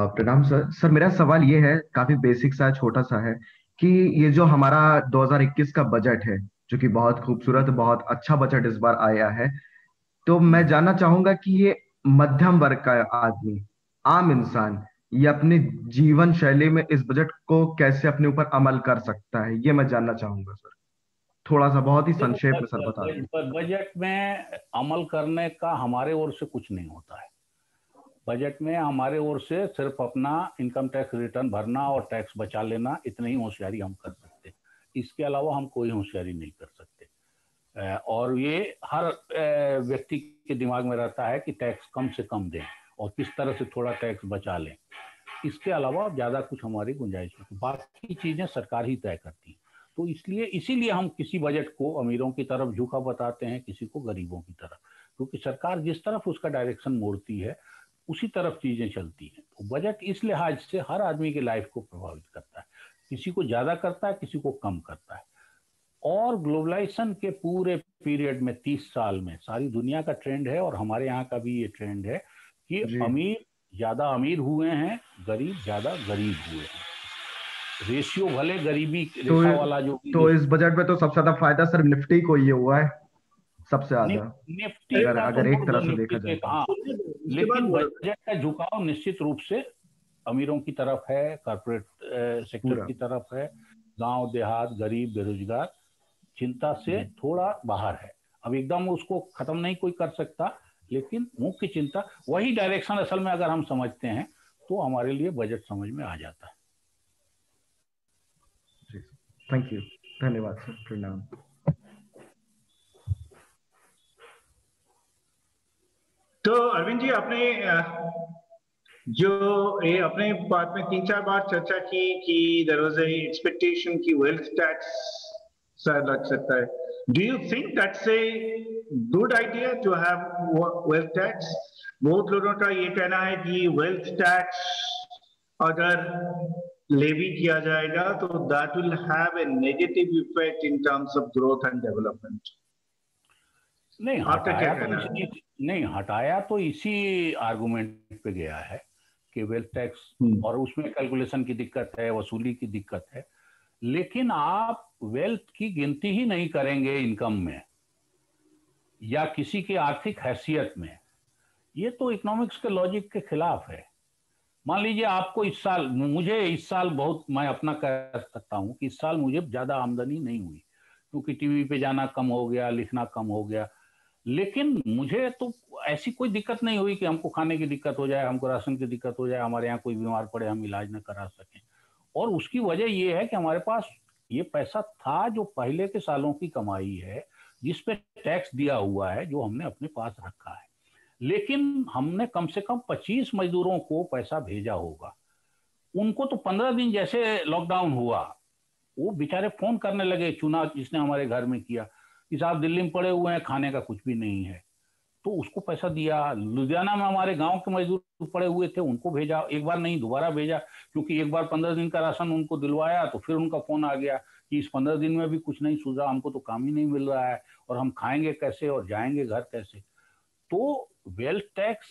प्रणाम सर। सर मेरा सवाल ये है, काफी बेसिक सा छोटा सा है, कि ये जो हमारा 2021 का बजट है, जो कि बहुत खूबसूरत, बहुत अच्छा बजट इस बार आया है, तो मैं जानना चाहूंगा कि ये मध्यम वर्ग का आदमी, आम इंसान, ये अपने जीवन शैली में इस बजट को कैसे अपने ऊपर अमल कर सकता है, ये मैं जानना चाहूंगा सर। थोड़ा सा बहुत ही संक्षेप में सर बता दें। बजट में अमल करने का हमारे ओर से कुछ नहीं होता है। बजट में हमारे ओर से सिर्फ अपना इनकम टैक्स रिटर्न भरना और टैक्स बचा लेना, इतनी ही होशियारी हम कर सकते हैं। इसके अलावा हम कोई होशियारी नहीं कर सकते। और ये हर व्यक्ति के दिमाग में रहता है कि टैक्स कम से कम दें और किस तरह से थोड़ा टैक्स बचा लें। इसके अलावा ज़्यादा कुछ हमारी गुंजाइश नहीं, बाकी चीज़ें सरकार ही तय करती है। तो इसीलिए हम किसी बजट को अमीरों की तरफ झुका बताते हैं, किसी को गरीबों की तरफ, क्योंकि सरकार जिस तरफ उसका डायरेक्शन मोड़ती है उसी तरफ चीजें चलती हैं। तो बजट इस लिहाज से हर आदमी की लाइफ को प्रभावित करता है, किसी को ज्यादा करता है, किसी को कम करता है। और ग्लोबलाइजेशन के पूरे पीरियड में 30 साल में सारी दुनिया का ट्रेंड है और हमारे यहाँ का भी ये ट्रेंड है कि अमीर ज्यादा अमीर हुए हैं, गरीब ज्यादा गरीब हुए हैं। रेशियो भले गरीबी रेखा वाला जो तो इस बजट में तो सबसे ज्यादा फायदा सिर्फ निफ्टी को ये हुआ है, सबसे ज्यादा, निफ्टी अगर एक तरह से देखा जाए। हाँ, लेकिन बजट का झुकाव निश्चित रूप से अमीरों की तरफ है, कॉर्पोरेट सेक्टर की तरफ है, गांव देहात, गरीब, बेरोजगार चिंता से थोड़ा बाहर है। अब एकदम उसको खत्म नहीं कोई कर सकता, लेकिन मुख्य चिंता वही डायरेक्शन असल में अगर हम समझते हैं तो हमारे लिए बजट समझ में आ जाता है। थैंक यू, धन्यवाद सर, प्रणाम। तो अरविंद जी, आपने जो ये अपने बात में 3-4 बार चर्चा की कि देयर वाज ए एक्सपेक्टेशन कि वेल्थ टैक्स शायद लग सकता है। Do you think that's a good idea to have wealth tax? बहुत लोगों का ये कहना है कि वेल्थ टैक्स अगर लेवी किया जाएगा तो that will have A negative effect in terms of growth and development. नहीं हटाया तो इसी आर्गुमेंट पे गया है कि वेल्थ टैक्स, और उसमें कैलकुलेशन की दिक्कत है, वसूली की दिक्कत है। लेकिन आप वेल्थ की गिनती ही नहीं करेंगे इनकम में या किसी की आर्थिक हैसियत में, ये तो इकोनॉमिक्स के लॉजिक के खिलाफ है। मान लीजिए आपको इस साल, मुझे इस साल बहुत, मैं अपना कह सकता हूं कि इस साल मुझे ज्यादा आमदनी नहीं हुई क्योंकि टीवी पे जाना कम हो गया, लिखना कम हो गया, लेकिन मुझे तो ऐसी कोई दिक्कत नहीं हुई कि हमको खाने की दिक्कत हो जाए, हमको राशन की दिक्कत हो जाए, हमारे यहाँ कोई बीमार पड़े हम इलाज न करा सकें। और उसकी वजह ये है कि हमारे पास ये पैसा था जो पहले के सालों की कमाई है, जिस पे टैक्स दिया हुआ है, जो हमने अपने पास रखा है। लेकिन हमने कम से कम 25 मजदूरों को पैसा भेजा होगा। उनको तो 15 दिन जैसे लॉकडाउन हुआ, वो बेचारे फोन करने लगे, चुना जिसने हमारे घर में किया कि साहब दिल्ली में पड़े हुए हैं, खाने का कुछ भी नहीं है, तो उसको पैसा दिया। लुधियाना में हमारे गांव के मजदूर पड़े हुए थे, उनको भेजा, एक बार नहीं दोबारा भेजा, क्योंकि एक बार 15 दिन का राशन उनको दिलवाया तो फिर उनका फोन आ गया कि इस 15 दिन में भी कुछ नहीं सूझा, हमको तो काम ही नहीं मिल रहा है और हम खाएंगे कैसे और जाएंगे घर कैसे। तो वेल्थ टैक्स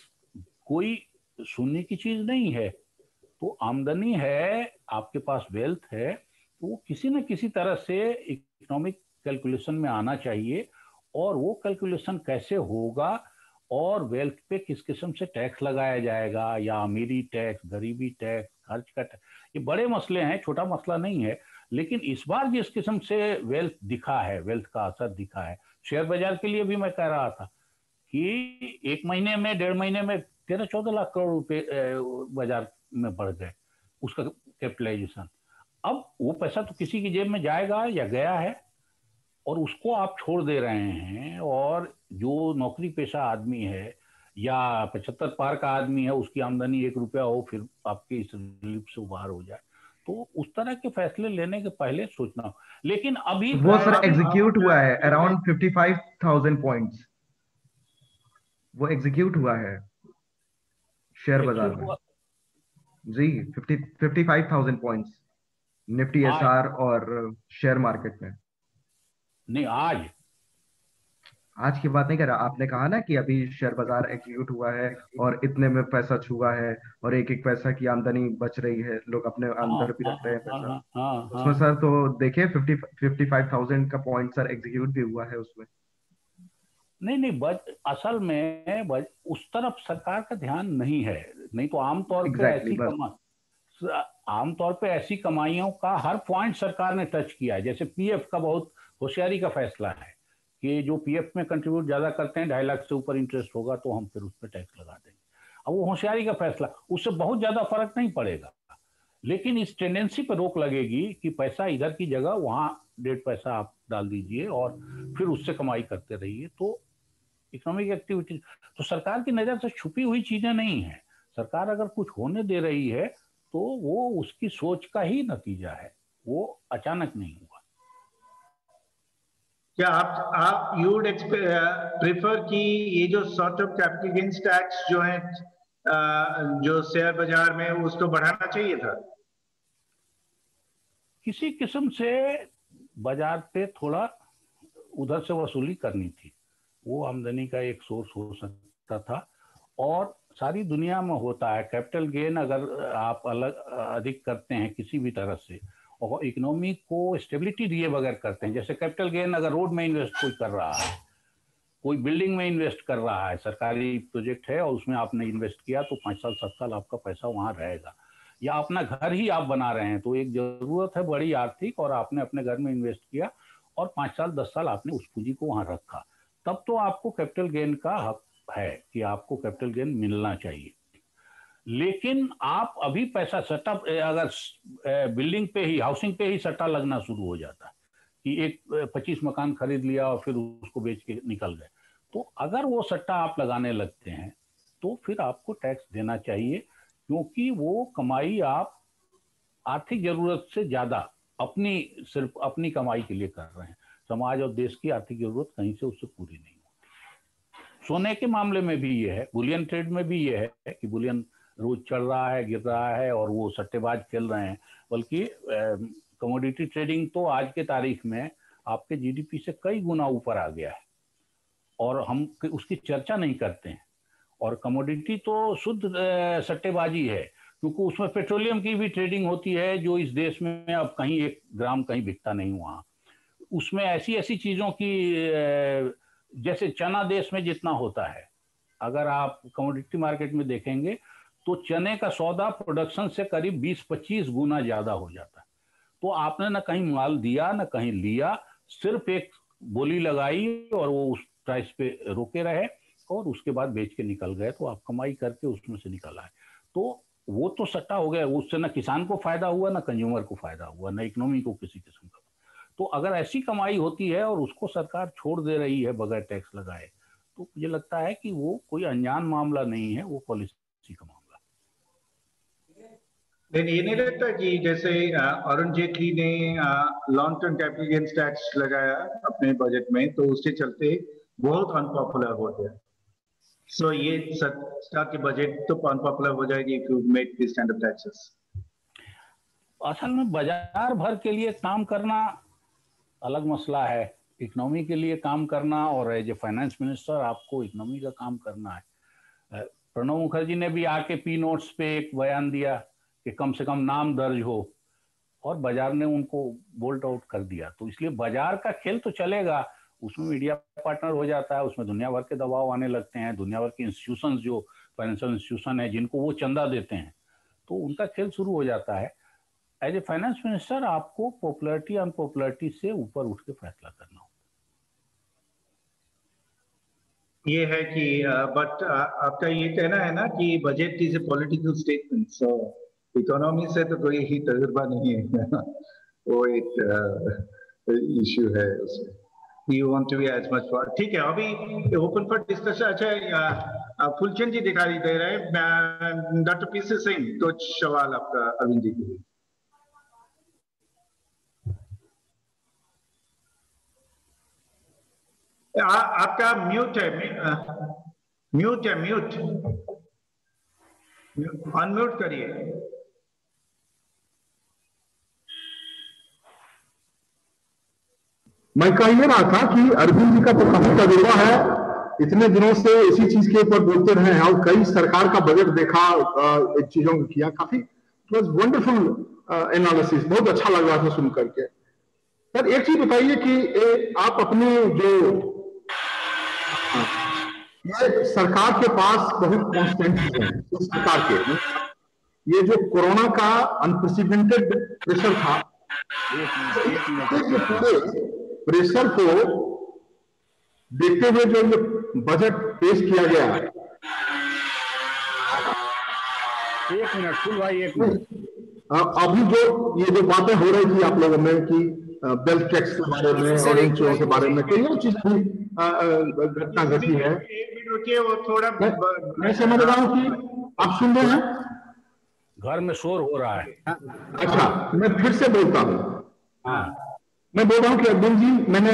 कोई सुनने की चीज नहीं है। तो आमदनी है, आपके पास वेल्थ है, तो वो किसी न किसी तरह से इकोनॉमिक कैलकुलेशन में आना चाहिए। और वो कैलकुलेशन कैसे होगा और वेल्थ पे किस किस्म से टैक्स लगाया जाएगा, या अमीरी टैक्स, गरीबी टैक्स, खर्च का टैक्स, ये बड़े मसले हैं, छोटा मसला नहीं है। लेकिन इस बार जिस किस्म से वेल्थ दिखा है, वेल्थ का असर दिखा है, शेयर बाजार के लिए भी मैं कह रहा था कि 1 महीने में, 1.5 महीने में 13-14 लाख करोड़ रुपए बाजार में बढ़ गए उसका कैपिटलाइजेशन। अब वो पैसा तो किसी की जेब में जाएगा या गया है, और उसको आप छोड़ दे रहे हैं। और जो नौकरी पेशा आदमी है या 75 पार का आदमी है, उसकी आमदनी 1 रुपया हो फिर आपके इस रिलीफ से बाहर हो जाए, तो उस तरह के फैसले लेने के पहले सोचना हो। लेकिन अभी वो सर आप एग्जीक्यूट हुआ है अराउंड 55,000 पॉइंट्स, वो एग्जीक्यूट हुआ है शेयर बाजार एग्जीक्यूट में। हुआ जी 55,000 पॉइंट्स निफ्टी आज, एसआर और शेयर मार्केट में। नहीं आज, आज की बात नहीं कर रहा, आपने कहा ना कि अभी शेयर बाजार एग्जीक्यूट हुआ है और इतने में पैसा छुआ है और एक एक पैसा की आमदनी बच रही है, लोग अपने हाँ अंदर भी हाँ रख रहे हैं हाँ पैसा। हाँ हाँ उसमें हाँ। सर तो देखिए 55,000 का पॉइंट सर एग्जीक्यूट भी हुआ है उसमें। नहीं नहीं, असल में उस तरफ सरकार का ध्यान नहीं है। नहीं तो एग्जैक्टली बस। आमतौर पे ऐसी कमाइयों का हर पॉइंट सरकार ने टच किया है। जैसे पीएफ का बहुत होशियारी का फैसला है कि जो पीएफ में कंट्रीब्यूट ज्यादा करते हैं, 2.5 लाख से ऊपर इंटरेस्ट होगा तो हम फिर उस पर टैक्स लगा देंगे। अब वो होशियारी का फैसला, उससे बहुत ज्यादा फर्क नहीं पड़ेगा, लेकिन इस टेंडेंसी पर रोक लगेगी कि पैसा इधर की जगह वहां 1.5 पैसा आप डाल दीजिए और फिर उससे कमाई करते रहिए। तो इकोनॉमिक एक्टिविटी तो सरकार की नजर से छुपी हुई चीजें नहीं है। सरकार अगर कुछ होने दे रही है तो वो उसकी सोच का ही नतीजा है, वो अचानक नहीं हुआ। क्या आप यू वुड प्रेफर कि ये जो short term capital gains tax जो है जो शेयर बाजार में, उसको बढ़ाना चाहिए था? किसी किस्म से बाजार पे थोड़ा उधर से वसूली करनी थी, वो आमदनी का एक सोर्स हो सकता था। और सारी दुनिया में होता है, कैपिटल गेन अगर आप अलग अधिक करते हैं किसी भी तरह से और इकोनॉमी को स्टेबिलिटी दिए बगैर करते हैं, जैसे कैपिटल गेन अगर रोड में इन्वेस्ट कोई कर रहा है, कोई बिल्डिंग में इन्वेस्ट कर रहा है, सरकारी प्रोजेक्ट है और उसमें आपने इन्वेस्ट किया तो 5 साल 7 साल आपका पैसा वहां रहेगा। या अपना घर ही आप बना रहे हैं तो एक जरूरत है बड़ी आर्थिक, और आपने अपने घर में इन्वेस्ट किया और 5 साल 10 साल आपने उस पूंजी को वहां रखा, तब तो आपको कैपिटल गेन का हक है कि आपको कैपिटल गेन मिलना चाहिए। लेकिन आप अभी पैसा सट्टा, अगर बिल्डिंग पे ही, हाउसिंग पे ही सट्टा लगना शुरू हो जाता है कि एक 25 मकान खरीद लिया और फिर उसको बेच के निकल गए, तो अगर वो सट्टा आप लगाने लगते हैं तो फिर आपको टैक्स देना चाहिए, क्योंकि वो कमाई आप आर्थिक जरूरत से ज्यादा अपनी, सिर्फ अपनी कमाई के लिए कर रहे हैं। समाज और देश की आर्थिक जरूरत कहीं से उससे पूरी नहीं होती। सोने के मामले में भी ये है, बुलियन ट्रेड में भी ये है कि बुलियन रोज चढ़ रहा है, गिर रहा है और वो सट्टेबाज खेल रहे हैं। बल्कि कमोडिटी ट्रेडिंग तो आज के तारीख में आपके जीडीपी से कई गुना ऊपर आ गया है और हम उसकी चर्चा नहीं करते हैं। और कमोडिटी तो शुद्ध सट्टेबाजी है, क्योंकि उसमें पेट्रोलियम की भी ट्रेडिंग होती है जो इस देश में अब कहीं 1 ग्राम कहीं बिकता नहीं हुआ। उसमें ऐसी ऐसी चीजों की, जैसे चना देश में जितना होता है, अगर आप कमोडिटी मार्केट में देखेंगे तो चने का सौदा प्रोडक्शन से करीब 20-25 गुना ज्यादा हो जाता है। तो आपने ना कहीं माल दिया ना कहीं लिया, सिर्फ एक बोली लगाई और वो उस प्राइस पे रोके रहे और उसके बाद बेच के निकल गए, तो आप कमाई करके उसमें से निकल आए। तो वो तो सट्टा हो गया, उससे ना किसान को फायदा हुआ, ना कंज्यूमर को फायदा हुआ, ना इकोनॉमी को किसी किस्म का। तो अगर ऐसी कमाई होती है और उसको सरकार छोड़ दे रही है बगैर टैक्स लगाए, तो मुझे लगता है कि वो कोई अनजान मामला नहीं है, वो पॉलिसी का मामला। लेकिन ये नहीं लगता कि जैसे अरुण जेटली ने long term capital gains tax लगाया अपने बजट में, तो उसके चलते बहुत अनपॉपुलर हो गया। सो ये सरकार के बजट तो अनपॉपुलर हो जाएगी if you make this kind of taxes. असल में बाजार भर के लिए काम करना अलग मसला है। इकोनॉमी के लिए काम करना और एज ए फाइनेंस मिनिस्टर आपको इकोनॉमी का काम करना है। प्रणब मुखर्जी ने भी आके पी नोट्स पे एक बयान दिया कि कम से कम नाम दर्ज हो, और बाजार ने उनको बोल्ट आउट कर दिया। तो इसलिए बाजार का खेल तो चलेगा, उसमें मीडिया पार्टनर हो जाता है, उसमें दुनिया भर के दबाव आने लगते हैं, दुनिया भर के इंस्टीट्यूशन जो फाइनेंशियल इंस्टीट्यूशन है जिनको वो चंदा देते हैं, तो उनका खेल शुरू हो जाता है। एज ए फाइनेंस मिनिस्टर आपको पॉपुलैरिटी अनपॉपुलैरिटी से ऊपर उठ के फैसला करना हो। ये है कि बट आपका ये कहना है ना कि budget is a political statement, so economy से तो कोई ही तजुर्बा नहीं है वो एक इश्यू है उसमें। You want to be as much for, ठीक है। अभी ओपन फॉर डिस्कशन। अच्छा, फुलचंद जी दिखाई दे रहे हैं। डॉक्टर पी सी सिंह, कुछ सवाल आपका अरविंद जी के लिए। आपका म्यूट है, म्यूट है, म्यूट, अनम्यूट करिए। मैं कह ये रहा था कि अरविंद जी का तो काफी तजुर्बा है, इतने दिनों से इसी चीज के ऊपर बोलते रहे हैं और कई सरकार का बजट देखा, चीजों को किया, काफी इट वाज वंडरफुल एनालिसिस, बहुत अच्छा लग रहा था सुन करके। पर एक चीज बताइए कि आप अपने जो ये सरकार के पास बहुत कॉन्स्टेंट है, इस सरकार के ये जो कोरोना का अनप्रेसिडेंटेड प्रेशर था, पूरे प्रेशर को देखते हुए जो ये बजट पेश किया गया। एक मिनट फुल भाई, एक मिनट। अभी जो ये जो बातें हो रही थी आप लोगों में कि वेल्थ टैक्स के बारे में और इन चीजों के बारे में, कई चीज की घटना घटी है। वो थोड़ा मैं समझ रहा हूँ कि आप सुन रहे हैं, घर में शोर हो रहा है। अच्छा, मैं फिर से बोलता हूँ। हाँ, मैं बोल रहा हूँ कि अरविंद जी, मैंने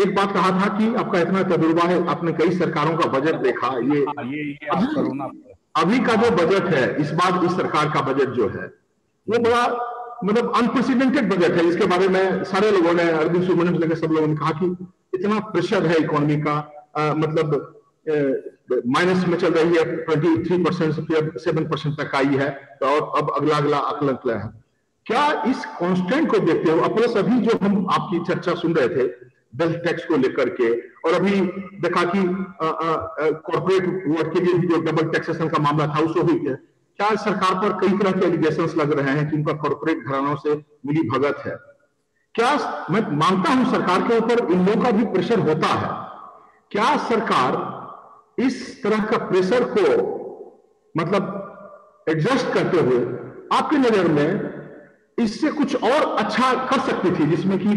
एक बात कहा था कि आपका इतना तजुर्बा है, आपने कई सरकारों का बजट देखा। ये आप कोरोना अभी का जो बजट है, इस बार इस सरकार का बजट जो है वो बड़ा मतलब अनप्रेसिडेंटेड बजट है। इसके बारे में सारे लोगों ने, अरविंद सुब्रमण्यम से लेकर सब लोगों ने कहा कि इतना प्रेशर है इकोनॉमी का, मतलब माइनस में चल रही है, 23% से फिर 7% तक आई है, और अब अगला अगला आकलन क्या है। क्या इस कांस्टेंट को देखते हो, अपने सभी जो हम आपकी चर्चा सुन रहे थे वेल्थ टैक्स को लेकर के, और अभी देखा कि कॉर्पोरेट वर्ल्ड के लिए भी जो डबल टैक्सेशन का मामला था उसको भी, क्या सरकार पर कई तरह के एलिगेशंस लग रहे हैं कि उनका कॉर्पोरेट घरानों से मिली भगत है? क्या, मैं मानता हूं सरकार के ऊपर इन लोगों का भी प्रेशर होता है, क्या सरकार इस तरह का प्रेशर को मतलब एडजस्ट करते हुए आपकी नजर में इससे कुछ और अच्छा कर सकती थी, जिसमें कि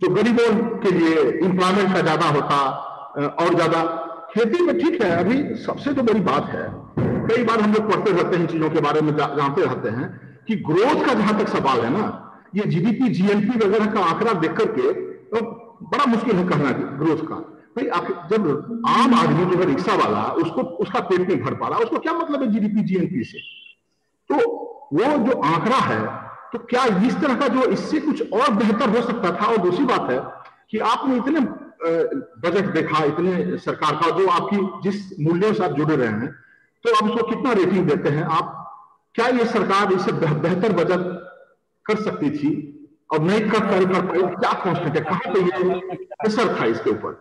जो गरीबों के लिए एम्प्लॉयमेंट का ज्यादा होता, और ज्यादा खेती में? ठीक है, अभी सबसे तो बड़ी बात है, कई बार हम लोग पढ़ते रहते हैं चीजों के बारे में, जानते रहते हैं कि ग्रोथ का जहां तक सवाल है ना, ये जीडीपी जीएनपी वगैरह का आंकड़ा देख करके तो बड़ा मुश्किल है कहना ग्रोथ का। भाई जब आम आदमी जो है रिक्शा वाला, उसको उसका पेट नहीं भर पा रहा, उसको क्या मतलब है जीडीपी जीएनपी से? तो वो जो आंकड़ा है, तो क्या इस तरह का जो इससे कुछ और बेहतर हो सकता था? और दूसरी बात है कि आपने इतने बजट देखा, इतने सरकार का, जो आपकी जिस मूल्यों से आप जुड़े रहे हैं, तो आप उसको कितना रेटिंग देते हैं आप? क्या ये सरकार इससे बेहतर बजट कर सकती थी और नहीं कर पाई? क्या कॉन्स्टेंट है, कहां पे ये प्रेशर था इसके ऊपर?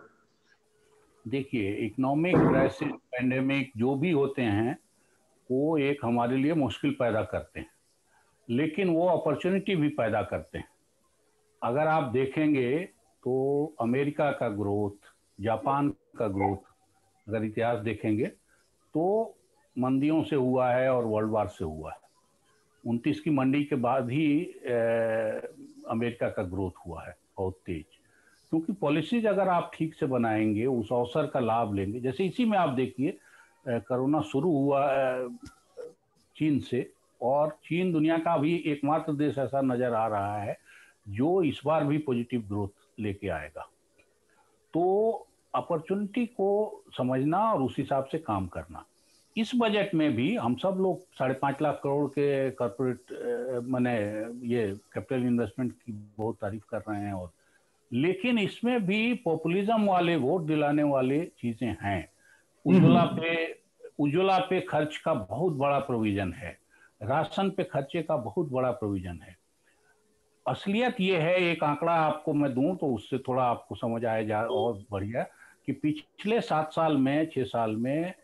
देखिए, इकोनॉमिक क्राइसिस, पैंडेमिक जो भी होते हैं वो एक हमारे लिए मुश्किल पैदा करते हैं, लेकिन वो अपॉर्चुनिटी भी पैदा करते हैं। अगर आप देखेंगे तो अमेरिका का ग्रोथ, जापान का ग्रोथ, अगर इतिहास देखेंगे तो मंदियों से हुआ है और वर्ल्ड वार से हुआ है। 29 की मंडी के बाद ही अमेरिका का ग्रोथ हुआ है बहुत तेज, क्योंकि पॉलिसीज अगर आप ठीक से बनाएंगे, उस अवसर का लाभ लेंगे। जैसे इसी में आप देखिए, कोरोना शुरू हुआ चीन से, और चीन दुनिया का अभी एकमात्र देश ऐसा नजर आ रहा है जो इस बार भी पॉजिटिव ग्रोथ लेके आएगा। तो अपॉर्चुनिटी को समझना और उस हिसाब से काम करना। इस बजट में भी हम सब लोग 5.5 लाख करोड़ के कॉर्पोरेट मैंने ये कैपिटल इन्वेस्टमेंट की बहुत तारीफ कर रहे हैं, और लेकिन इसमें भी पॉपुलिज्म वाले वोट दिलाने वाले चीजें हैं। उज्ज्वला पे खर्च का बहुत बड़ा प्रोविजन है, राशन पे खर्चे का बहुत बड़ा प्रोविजन है। असलियत ये है, एक आंकड़ा आपको मैं दूं तो उससे थोड़ा आपको समझ आए जा और बढ़िया, कि पिछले 7 साल में 6 साल में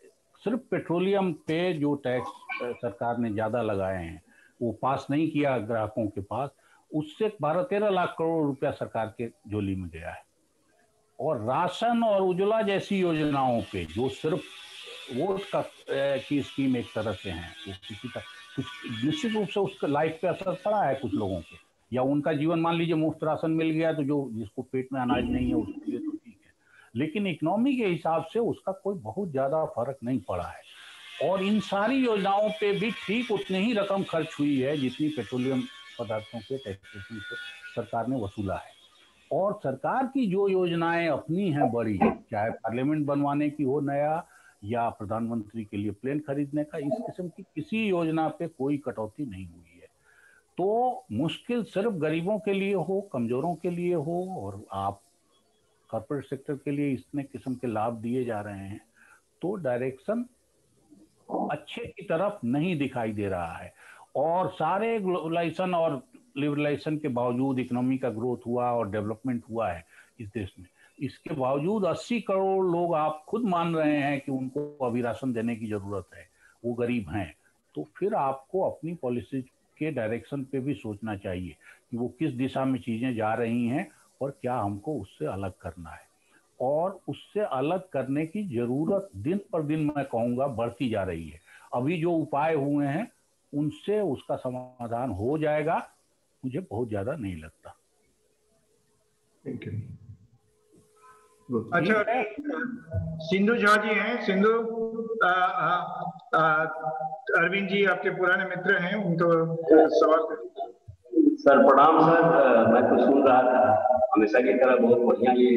सिर्फ पेट्रोलियम पे जो टैक्स सरकार ने ज्यादा लगाए हैं, वो पास नहीं किया ग्राहकों के पास, उससे 12-13 लाख करोड़ रुपया सरकार के झोली में गया है। और राशन और उज्ज्वला जैसी योजनाओं पे जो सिर्फ वोट का की स्कीम एक तरह से हैं, वो किसी का कुछ निश्चित रूप से उसका लाइफ पे असर पड़ा है कुछ लोगों के, या उनका जीवन, मान लीजिए मुफ्त राशन मिल गया तो जो जिसको पेट में अनाज नहीं है उसके लिए तो ठीक है, लेकिन इकोनॉमी के हिसाब से उसका कोई बहुत ज्यादा फर्क नहीं पड़ा है। और इन सारी योजनाओं पे भी ठीक उतनी ही रकम खर्च हुई है जितनी पेट्रोलियम पदार्थों के टैक्सेशन से सरकार ने वसूला है। और सरकार की जो योजनाएं अपनी हैं बड़ी, चाहे पार्लियामेंट बनवाने की हो नया, या प्रधानमंत्री के लिए प्लेन खरीदने का, इस किस्म की किसी योजना पे कोई कटौती नहीं हुई है। तो मुश्किल सिर्फ गरीबों के लिए हो, कमजोरों के लिए हो, और आप कॉर्पोरेट सेक्टर के लिए इतने किस्म के लाभ दिए जा रहे हैं, तो डायरेक्शन अच्छे की तरफ नहीं दिखाई दे रहा है। और सारे ग्लोबलाइजेशन और लिबरलाइजेशन के बावजूद इकोनॉमी का ग्रोथ हुआ और डेवलपमेंट हुआ है इस देश में, इसके बावजूद 80 करोड़ लोग आप खुद मान रहे हैं कि उनको अभी राशन देने की जरूरत है, वो गरीब हैं। तो फिर आपको अपनी पॉलिसी के डायरेक्शन पे भी सोचना चाहिए कि वो किस दिशा में चीजें जा रही हैं और क्या हमको उससे अलग करना है। और उससे अलग करने की जरूरत दिन पर दिन मैं कहूँगा बढ़ती जा रही है। अभी जो उपाय हुए हैं उनसे उसका समाधान हो जाएगा, मुझे बहुत ज्यादा नहीं लगता। Thank you. अच्छा, सिंधु झा जी हैं। सिंधु, अरविंद जी आपके पुराने मित्र हैं, उनको सवाल करें। सर प्रणाम सर, मैं तो सुन रहा था हमेशा की तरह, बहुत बढ़िया ये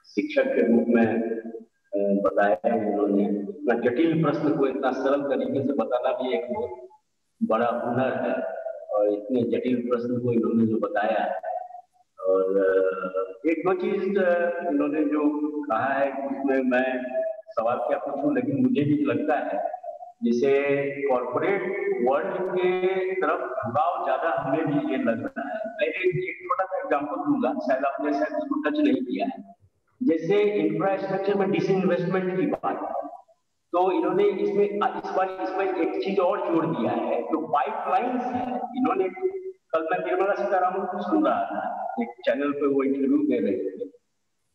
शिक्षक के रूप में बताया उन्होंने। इतना जटिल प्रश्न को इतना सरल तरीके से बताना भी एक बहुत बड़ा हुनर है, और इतने जटिल प्रश्न को इन्होंने जो बताया है। और एक दो चीज इन्होंने जो कहा है उसमें मैं सवाल क्या पूछूं, लेकिन मुझे भी लगता है जिसे कॉर्पोरेट वर्ल्ड के तरफ झुकाव ज्यादा हमें भी ये लग रहा है। मैं एक छोटा सा एग्जांपल दूंगा, शायद आपने शायद इसको टच नहीं किया है। जैसे इंफ्रास्ट्रक्चर में डिसइन्वेस्टमेंट की बात, तो इन्होंने इसमें इस बार इसमें एक चीज और जोड़ दिया है, जो पाइपलाइंस है। इन्होंने, कल मैं निर्मला सीतारामन को सुन रहा था एक चैनल पे, वो इंटरव्यू दे रहे थे,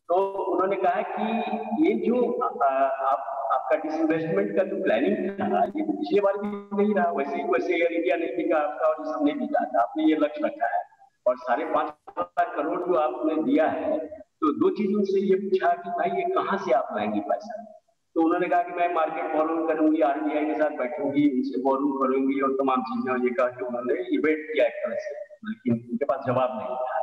तो उन्होंने कहा कि ये जो आपका डिसइन्वेस्टमेंट का जो प्लानिंग था, ये पिछले बार भी नहीं रहा, वैसे एयर इंडिया नहीं बिका आपका और ये सब नहीं बिका था, आपने ये लक्ष्य रखा है। और 5.5 करोड़ जो आपने दिया है, तो दो चीजों से ये पूछा कि भाई ये कहाँ से आप लाएंगे पैसा, तो उन्होंने कहा कि मैं मार्केट बोरो करूंगी, आरबीआई के साथ बैठूंगी, उनसे बोरो करूंगी और तमाम चीजें, ये कहा कि उन्होंने इवेट किया एक तरह से, लेकिन उनके पास जवाब नहीं था।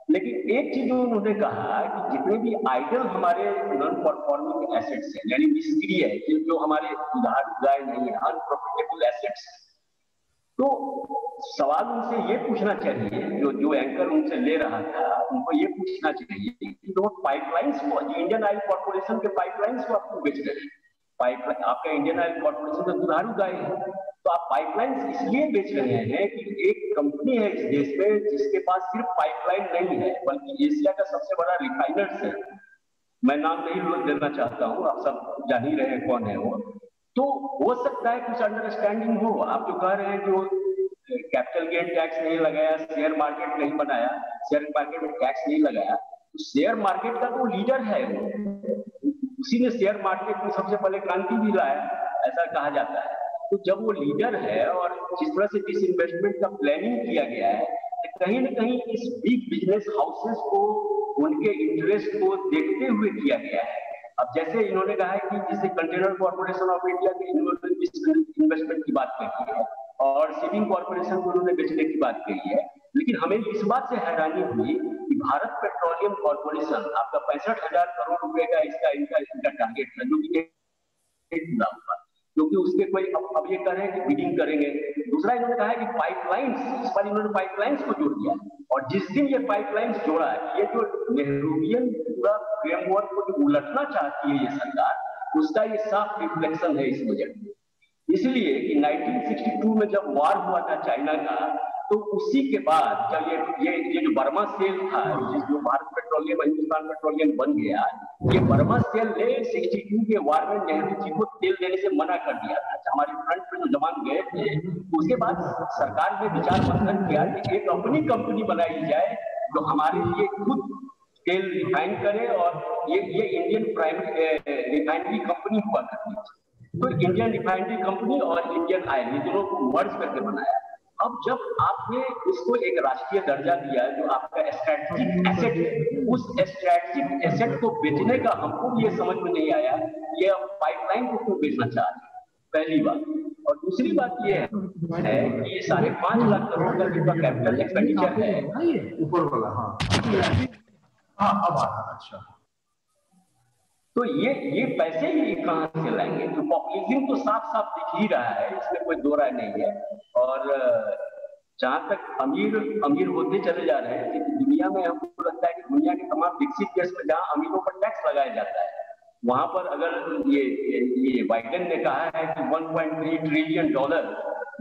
लेकिन एक चीज उन्होंने कहा कि जितने भी आइडल हमारे नॉन परफॉर्मिंग एसेट्स हैं, यानी निष्क्रिय है, जो हमारे उधार गाय नहीं है, अनप्रॉफिटेबल एसेट्स, तो सवाल उनसे ये पूछना चाहिए, जो एंकर उनसे ले रहा था, उनको ये पूछना चाहिए कि दो पाइपलाइंस को, इंडियन ऑयल कॉर्पोरेशन के पाइपलाइंस को आप क्यों बेच रहे हैं? पाइपलाइन आपका इंडियन ऑयल कॉर्पोरेशन का दुधारू गाय है, तो आप पाइपलाइंस इसलिए बेच रहे हैं कि एक कंपनी है इस देश में जिसके पास सिर्फ पाइपलाइन नहीं है, बल्कि एशिया का सबसे बड़ा रिफाइनर्स है। मैं नाम नहीं देना चाहता हूँ, आप सब जान ही रहे हैं कौन है वो। तो हो सकता है कुछ अंडरस्टैंडिंग हो। आप जो कह रहे हैं, जो कैपिटल गेन टैक्स नहीं लगाया, शेयर मार्केट नहीं बनाया, शेयर मार्केट में टैक्स नहीं लगाया, तो शेयर मार्केट का तो लीडर है वो, उसी ने शेयर मार्केट में सबसे पहले क्रांति भी लाया, ऐसा कहा जाता है। तो जब वो लीडर है और जिस तरह से डिसइन्वेस्टमेंट का प्लानिंग किया गया है, तो कहीं ना कहीं इस बिग बिजनेस हाउसेस को, उनके इंटरेस्ट को देखते हुए किया गया है। अब जैसे इन्होंने कहा है कि जैसे कंटेनर कॉर्पोरेशन ऑफ इंडिया के इन्वेस्टमेंट की बात कही है और शिपिंग कॉर्पोरेशन को उन्होंने बेचने की बात कही है, लेकिन हमें इस बात से हैरानी हुई कि भारत पेट्रोलियम कॉर्पोरेशन आपका 65,000 करोड़ रुपए का इसका टारगेट था, जो कि क्योंकि उसके कोई अब ये कह रहे हैं कि बिडिंग करेंगे। दूसरा इन्होंने कहा है कि पाइपलाइंस, इस बार इन्होंने पाइपलाइंस को जोड़ दिया, और जिस दिन ये पाइपलाइंस जोड़ा है, ये जो नेहरूवियन पूरा फ्रेमवर्क को जो उलटना चाहती है ये सरकार, उसका ये साफ रिफ्लेक्शन है इस बजट में। इसलिए कि 1962 में जब वार हुआ था चाइना का, तो उसी के बाद जब ये जो बर्मा सेल था, जो भारत पेट्रोलियम हिंदुस्तान पेट्रोलियम बन गया, ये बर्मा सेल ने 62 के वार में नेहरू जी को तेल देने से मना कर दिया था। हमारे फ्रंट पे जो जवान गए थे, उसके बाद सरकार ने विचार मंथन किया कि एक अपनी कंपनी बनाई जाए जो हमारे लिए खुद तेल रिफाइन करे, और ये इंडियन रिफाइनरी कंपनी हुआ करती थी। तो इंडियन रिफाइनरी कंपनी और इंडियन ऑयल, ये दोनों को मर्ज करके बनाया। अब जब आपने उसको एक राष्ट्रीय दर्जा दिया जो आपका स्ट्रैटेजिक एसेट है, उस स्ट्रैटेजिक एसेट को बेचने का हमको ये समझ में नहीं आया, ये अब पाइपलाइन को क्यों बेचना चाह रहे हैं, पहली बात। और दूसरी बात ये है कि ये 5.5 लाख करोड़ का जिनका कैपिटल एक्सपेंडिचर है, ऊपर वाला, हाँ अब आ रहा, अच्छा, तो ये पैसे ही कहां से लाएंगे? तो पॉपुलिज्म तो साफ साफ दिख ही रहा है, इसमें कोई दो राय नहीं है। और जहां तक अमीर होते चले जा रहे हैं, दुनिया में हमको लगता है कि दुनिया के तमाम विकसित देश में जहां अमीरों पर टैक्स लगाया जाता है, वहां पर अगर ये बाइडेन ने कहा है कि $1.3 ट्रिलियन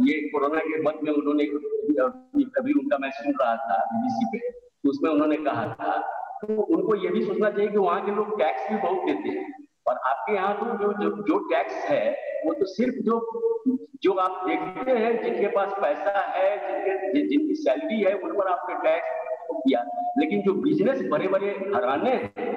ये कोरोना के वक्त में उन्होंने, अभी उनका मैं सुन रहा था BBC पे, तो उसमें उन्होंने कहा था, तो उनको ये भी सोचना चाहिए कि वहां के लोग टैक्स भी बहुत देते हैं, और आपके यहाँ तो जो टैक्स है वो तो सिर्फ जो आप देखते हैं जिनके पास पैसा है, जिनकी सैलरी है, उन पर आपने टैक्स किया, लेकिन जो बिजनेस बड़े बड़े घराने हैं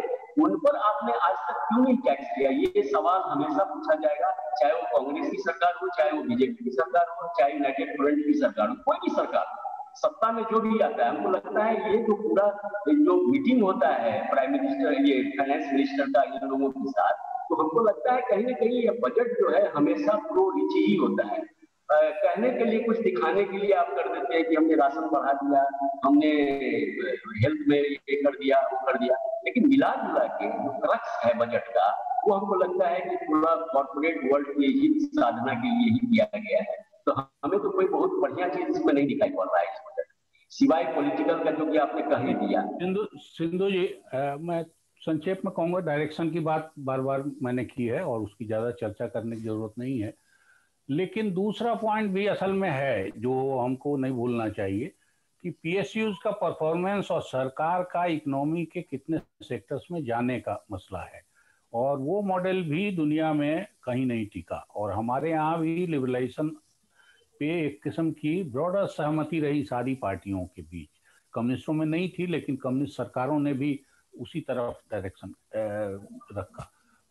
उन पर आपने आज तक क्यों नहीं टैक्स किया? ये सवाल हमेशा पूछा जाएगा, चाहे वो कांग्रेस की सरकार हो, चाहे वो बीजेपी की सरकार हो, चाहे यूनाइटेड फ्रंट की सरकार हो, कोई भी सरकार हो, सत्ता में जो भी आता है, हमको लगता है ये जो पूरा जो मीटिंग होता है प्राइम मिनिस्टर, ये फाइनेंस मिनिस्टर का इन लोगों के साथ, तो हमको लगता है कहीं ना कहीं ये बजट जो है हमेशा प्रो रिच ही होता है। कहने के लिए, कुछ दिखाने के लिए आप कर देते हैं कि हमने राशन बढ़ा दिया, हमने हेल्थ में ये कर दिया, वो कर दिया, लेकिन मिला जुला के जो क्रक्स है बजट का, वो हमको लगता है कि पूरा कॉर्पोरेट वर्ल्ड की हित साधना के लिए ही किया गया है। तो हमें तो कोई बहुत बढ़िया चीज इसमें नहीं दिखाई पड़ रहा है इस बजट, सिवाय पॉलिटिकल का जो कि आपने कह ही दिया। सिंधु जी, मैं संक्षेप में कहूंगा, डायरेक्शन की बात बार बार मैंने की है और उसकी ज्यादा चर्चा करने की जरूरत नहीं है, लेकिन दूसरा पॉइंट भी असल में है जो हमको नहीं भूलना चाहिए कि PSUs का परफॉर्मेंस और सरकार का इकोनॉमी के कितने सेक्टर्स में जाने का मसला है, और वो मॉडल भी दुनिया में कहीं नहीं टिका, और हमारे यहाँ भी लिबरलाइजेशन पे एक किस्म की ब्रॉडर सहमति रही सारी पार्टियों के बीच। कम्युनिस्टों में नहीं थी, लेकिन कम्युनिस्ट सरकारों ने भी उसी तरफ डायरेक्शन रखा।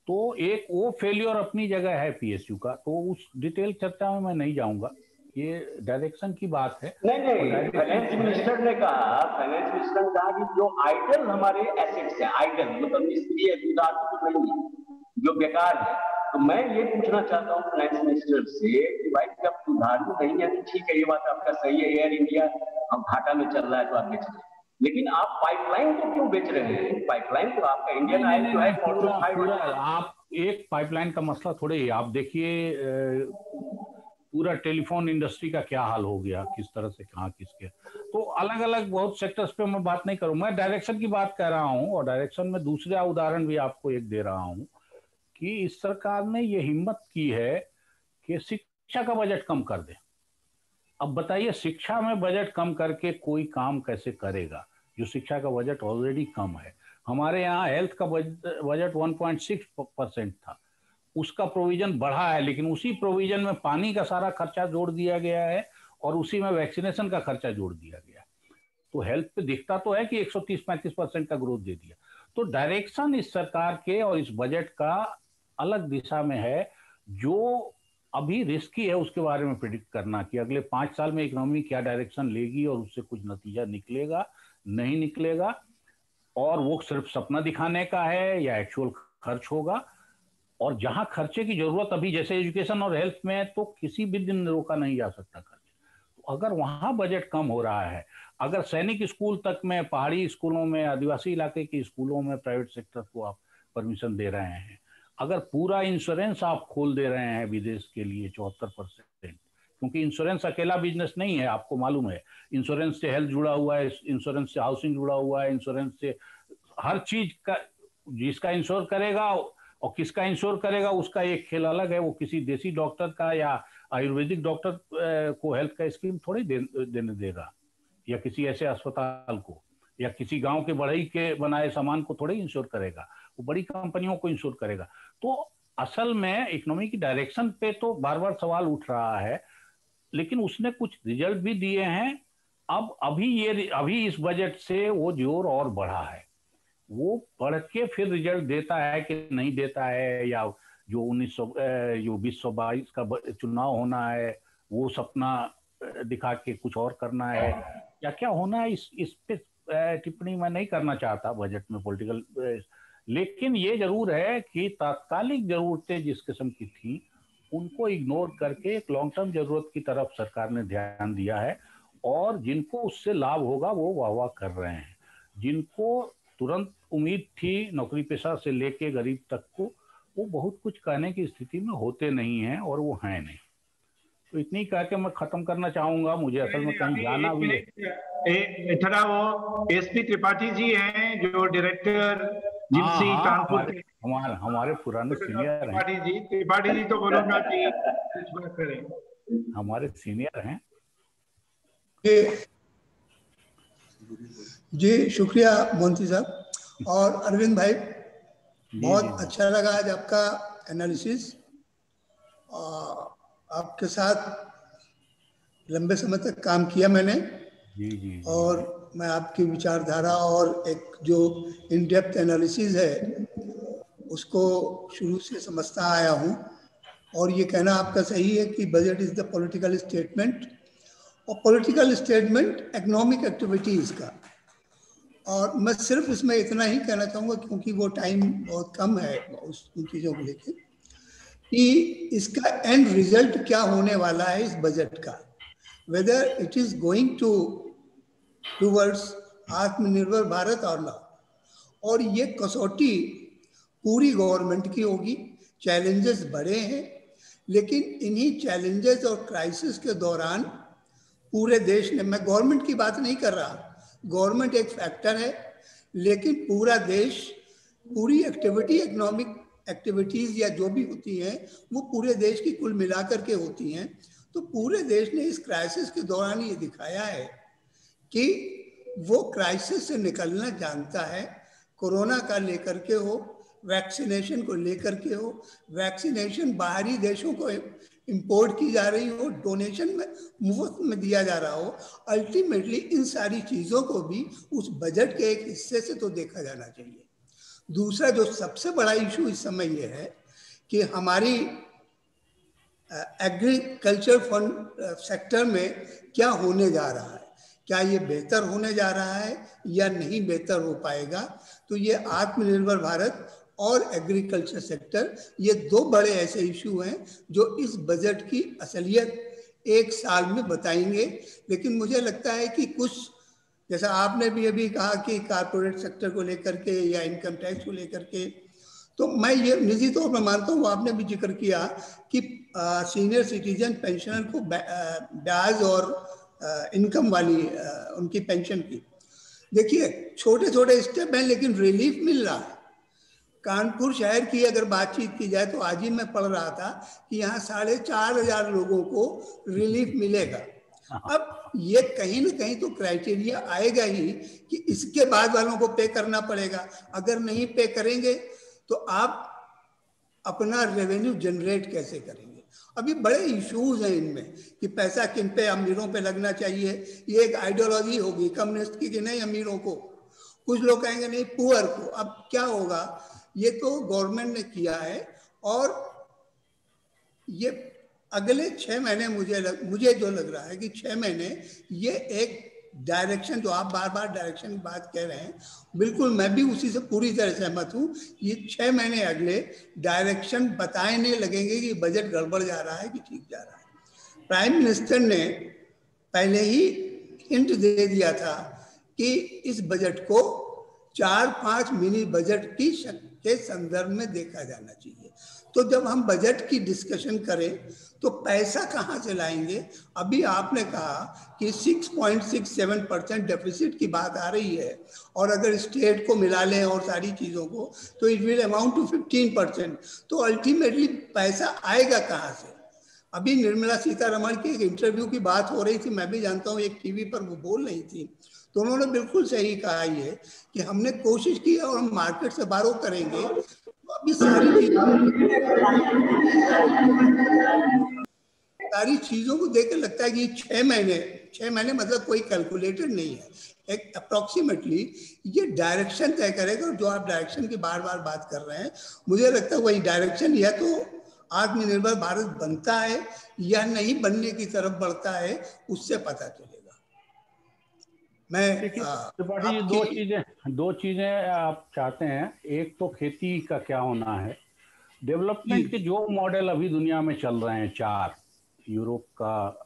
तो एक वो फेलियर अपनी जगह है PSU का, तो उस डिटेल चर्चा में मैं नहीं जाऊंगा, ये डायरेक्शन की बात है। नहीं, फाइनेंस मिनिस्टर ने कहा कि जो आइडल हमारे एसेट्स हैं, आइडल मतलब निष्क्रिय नहीं है, जो बेकार है, तो मैं ये पूछना चाहता हूँ फाइनेंस मिनिस्टर से कि भाई जब सुधारू नहीं है तो ठीक है, ये बात आपका सही है, एयर इंडिया हम घाटा में चल रहा है तो आप बेच रहे हैं, लेकिन आप पाइपलाइन को क्यों बेच रहे हैं? पाइपलाइन तो आपका इंडियन ऑयल जो है पूरा आप एक पाइपलाइन का मसला थोड़े ही, आप देखिए पूरा टेलीफोन इंडस्ट्री का क्या हाल हो गया, किस तरह से कहाँ किसके, तो अलग अलग बहुत सेक्टर्स पे मैं बात नहीं करूँ, मैं डायरेक्शन की बात कर रहा हूँ, और डायरेक्शन में दूसरा उदाहरण भी आपको एक दे रहा हूँ कि इस सरकार ने ये हिम्मत की है कि शिक्षा का बजट कम कर दे। अब बताइए, शिक्षा में बजट कम करके कोई काम कैसे करेगा जो शिक्षा का बजट ऑलरेडी कम है? हमारे यहाँ हेल्थ का बजट 1.6% था, उसका प्रोविजन बढ़ा है, लेकिन उसी प्रोविजन में पानी का सारा खर्चा जोड़ दिया गया है और उसी में वैक्सीनेशन का खर्चा जोड़ दिया गया। तो हेल्थ पे दिखता तो है कि 130-35% का ग्रोथ दे दिया। तो डायरेक्शन इस सरकार के और इस बजट का अलग दिशा में है, जो अभी रिस्की है उसके बारे में प्रिडिक्ट करना कि अगले 5 साल में इकोनॉमी क्या डायरेक्शन लेगी और उससे कुछ नतीजा निकलेगा नहीं निकलेगा, और वो सिर्फ सपना दिखाने का है या एक्चुअल खर्च होगा। और जहां खर्चे की जरूरत अभी जैसे एजुकेशन और हेल्थ में, तो किसी भी दिन रोका नहीं जा सकता खर्च। तो अगर वहां बजट कम हो रहा है, अगर सैनिक स्कूल तक में, पहाड़ी स्कूलों में, आदिवासी इलाके के स्कूलों में प्राइवेट सेक्टर को आप परमिशन दे रहे हैं, अगर पूरा इंश्योरेंस आप खोल दे रहे हैं विदेश के लिए 74%, क्योंकि इंश्योरेंस अकेला बिजनेस नहीं है, आपको मालूम है, इंश्योरेंस से हेल्थ जुड़ा हुआ है, इंश्योरेंस से हाउसिंग जुड़ा हुआ है, इंश्योरेंस से हर चीज का, जिसका इंश्योर करेगा और किसका इंश्योर करेगा उसका एक खेल अलग है। वो किसी देसी डॉक्टर का या आयुर्वेदिक डॉक्टर को हेल्थ का स्कीम थोड़ी देने देगा, या किसी ऐसे अस्पताल को, या किसी गांव के बढ़ई के बनाए सामान को थोड़ी इंश्योर करेगा, वो बड़ी कंपनियों को इंश्योर करेगा। तो असल में इकोनॉमी की डायरेक्शन पे तो बार बार सवाल उठ रहा है, लेकिन उसने कुछ रिजल्ट भी दिए हैं। अभी इस बजट से वो जोर और बढ़ा है, वो बढ़ के फिर रिजल्ट देता है कि नहीं देता है, या जो 2022 का चुनाव होना है वो सपना दिखा के कुछ और करना है, या क्या होना है, इस पे टिप्पणी मैं नहीं करना चाहता बजट में पॉलिटिकल। लेकिन ये जरूर है कि तात्कालिक जरूरतें जिस किस्म की थी उनको इग्नोर करके एक लॉन्ग टर्म जरूरत की तरफ सरकार ने ध्यान दिया है, और जिनको उससे लाभ होगा वो वाह वाह कर रहे हैं। जिनको तुरंत उम्मीद थी नौकरी पेशा से लेके गरीब तक को, वो बहुत कुछ कहने की स्थिति में होते नहीं हैं, और वो हैं नहीं। तो इतनी कह के मैं खत्म करना चाहूंगा, मुझे असल में कहीं जाना भी है। थोड़ा वो एसपी त्रिपाठी जी हैं जो डायरेक्टर जिप्सी कानपुर के, हमारे पुराने सीनियर हैं। त्रिपाठी जी तो बोलूंगा कि कुछ बात करें, हमारे सीनियर हैं जी। शुक्रिया मोहंती साहब और अरविंद भाई, बहुत अच्छा लगा आज आपका एनालिसिस। आपके साथ लंबे समय तक काम किया मैंने, और मैं आपकी विचारधारा और एक जो इन डेप्थ एनालिसिस है उसको शुरू से समझता आया हूँ। और ये कहना आपका सही है कि budget is the political statement, और पॉलिटिकल स्टेटमेंट इकोनॉमिक एक्टिविटीज़ का। और मैं सिर्फ इसमें इतना ही कहना चाहूँगा, क्योंकि वो टाइम बहुत कम है उन चीज़ों को लेके, कि इसका एंड रिजल्ट क्या होने वाला है इस बजट का, whether it is going towards आत्मनिर्भर भारत और ना। और ये कसौटी पूरी गवर्नमेंट की होगी। चैलेंजेस बड़े हैं, लेकिन इन्हीं चैलेंजेस और क्राइसिस के दौरान पूरे देश ने, मैं गवर्नमेंट की बात नहीं कर रहा, गवर्नमेंट एक फैक्टर है, लेकिन पूरा देश, पूरी एक्टिविटी, इकोनॉमिक एक्टिविटीज़ या जो भी होती हैं वो पूरे देश की कुल मिलाकर के होती हैं। तो पूरे देश ने इस क्राइसिस के दौरान ये दिखाया है कि वो क्राइसिस से निकलना जानता है। कोरोना का लेकर के हो, वैक्सीनेशन को लेकर के हो, वैक्सीनेशन बाहरी देशों को इंपोर्ट की जा रही हो, डोनेशन में मुफ्त में दिया जा रहा हो, अल्टीमेटली इन सारी चीज़ों को भी उस बजट के एक हिस्से से तो देखा जाना चाहिए। दूसरा जो सबसे बड़ा इशू इस समय ये है कि हमारी एग्रीकल्चर फंड सेक्टर में क्या होने जा रहा है, क्या ये बेहतर होने जा रहा है या नहीं बेहतर हो पाएगा। तो ये आत्मनिर्भर भारत और एग्रीकल्चर सेक्टर, ये दो बड़े ऐसे इशू हैं जो इस बजट की असलियत एक साल में बताएंगे। लेकिन मुझे लगता है कि कुछ, जैसा आपने भी अभी कहा कि कारपोरेट सेक्टर को लेकर के या इनकम टैक्स को लेकर के, तो मैं ये निजी तौर पर मानता हूँ, आपने भी जिक्र किया कि सीनियर सिटीजन पेंशनर को ब्याज और इनकम वाली उनकी पेंशन की, देखिए छोटे छोटे स्टेप हैं लेकिन रिलीफ मिल रहा है। कानपुर शहर की अगर बातचीत की जाए तो आज ही मैं पढ़ रहा था कि यहाँ 4,500 लोगों को रिलीफ मिलेगा। अब ये कहीं ना कहीं तो क्राइटेरिया आएगा ही कि इसके बाद वालों को पे करना पड़ेगा। अगर नहीं पे करेंगे तो आप अपना रेवेन्यू जनरेट कैसे करेंगे। अभी बड़े इश्यूज हैं इनमें कि पैसा किन पे, अमीरों पे लगना चाहिए। ये एक आइडियोलॉजी होगी कम्युनिस्ट की कि नहीं अमीरों को, कुछ लोग कहेंगे नहीं पुअर को। अब क्या होगा, ये तो गवर्नमेंट ने किया है और ये अगले 6 महीने मुझे जो लग रहा है कि 6 महीने ये एक डायरेक्शन, जो आप बार बार डायरेक्शन की बात कह रहे हैं, बिल्कुल मैं भी उसी से पूरी तरह सहमत हूँ। ये 6 महीने अगले डायरेक्शन बताने लगेंगे कि बजट गड़बड़ जा रहा है कि ठीक जा रहा है। प्राइम मिनिस्टर ने पहले ही हिंट दे दिया था कि इस बजट को 4-5 मिनी बजट की के संदर्भ में देखा जाना चाहिए। तो जब हम बजट की डिस्कशन करें तो पैसा कहाँ से लाएंगे? अभी आपने कहा कि 6.67% डेफिसिट की बात आ रही है, और अगर स्टेट को मिला लें और सारी चीज़ों को तो इट विल अमाउंट टू 15%। तो अल्टीमेटली पैसा आएगा कहाँ से? अभी निर्मला सीतारमण की एक इंटरव्यू की बात हो रही थी, मैं भी जानता हूँ, एक टीवी पर वो बोल रही थी, तो उन्होंने बिल्कुल सही कहा ये कि हमने कोशिश की और हम मार्केट से बारो करेंगे। तो अभी सारी चीजों को देख के लगता है कि 6 महीने मतलब कोई कैलकुलेटेड नहीं है, एक अप्रोक्सीमेटली ये डायरेक्शन तय करेगा। और जो आप डायरेक्शन की बार बार बात कर रहे हैं, मुझे लगता है वही डायरेक्शन या तो आत्मनिर्भर भारत बनता है या नहीं बनने की तरफ बढ़ता है, उससे पता चलेगा। मैं त्रिपाठी जी, दो चीजें आप चाहते हैं। एक तो खेती का क्या होना है, डेवलपमेंट के जो मॉडल अभी दुनिया में चल रहे हैं 4, यूरोप का,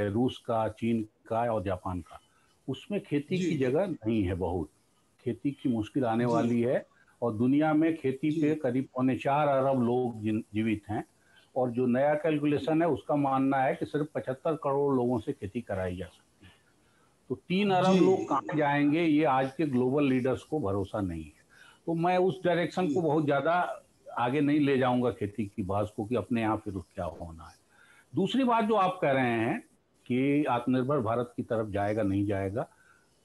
रूस का, चीन का और जापान का, उसमें खेती की जगह नहीं है। बहुत खेती की मुश्किल आने वाली है, और दुनिया में खेती पे करीब 4.25 अरब लोग जीवित हैं, और जो नया कैलकुलेशन है उसका मानना है कि सिर्फ 75 करोड़ लोगों से खेती कराई जा सकती है। तो 3 अरब लोग कहाँ जाएंगे, ये आज के ग्लोबल लीडर्स को भरोसा नहीं है। तो मैं उस डायरेक्शन को बहुत ज़्यादा आगे नहीं ले जाऊंगा खेती की बात को, कि अपने यहाँ फिर क्या होना है। दूसरी बात जो आप कह रहे हैं कि आत्मनिर्भर भारत की तरफ जाएगा नहीं जाएगा,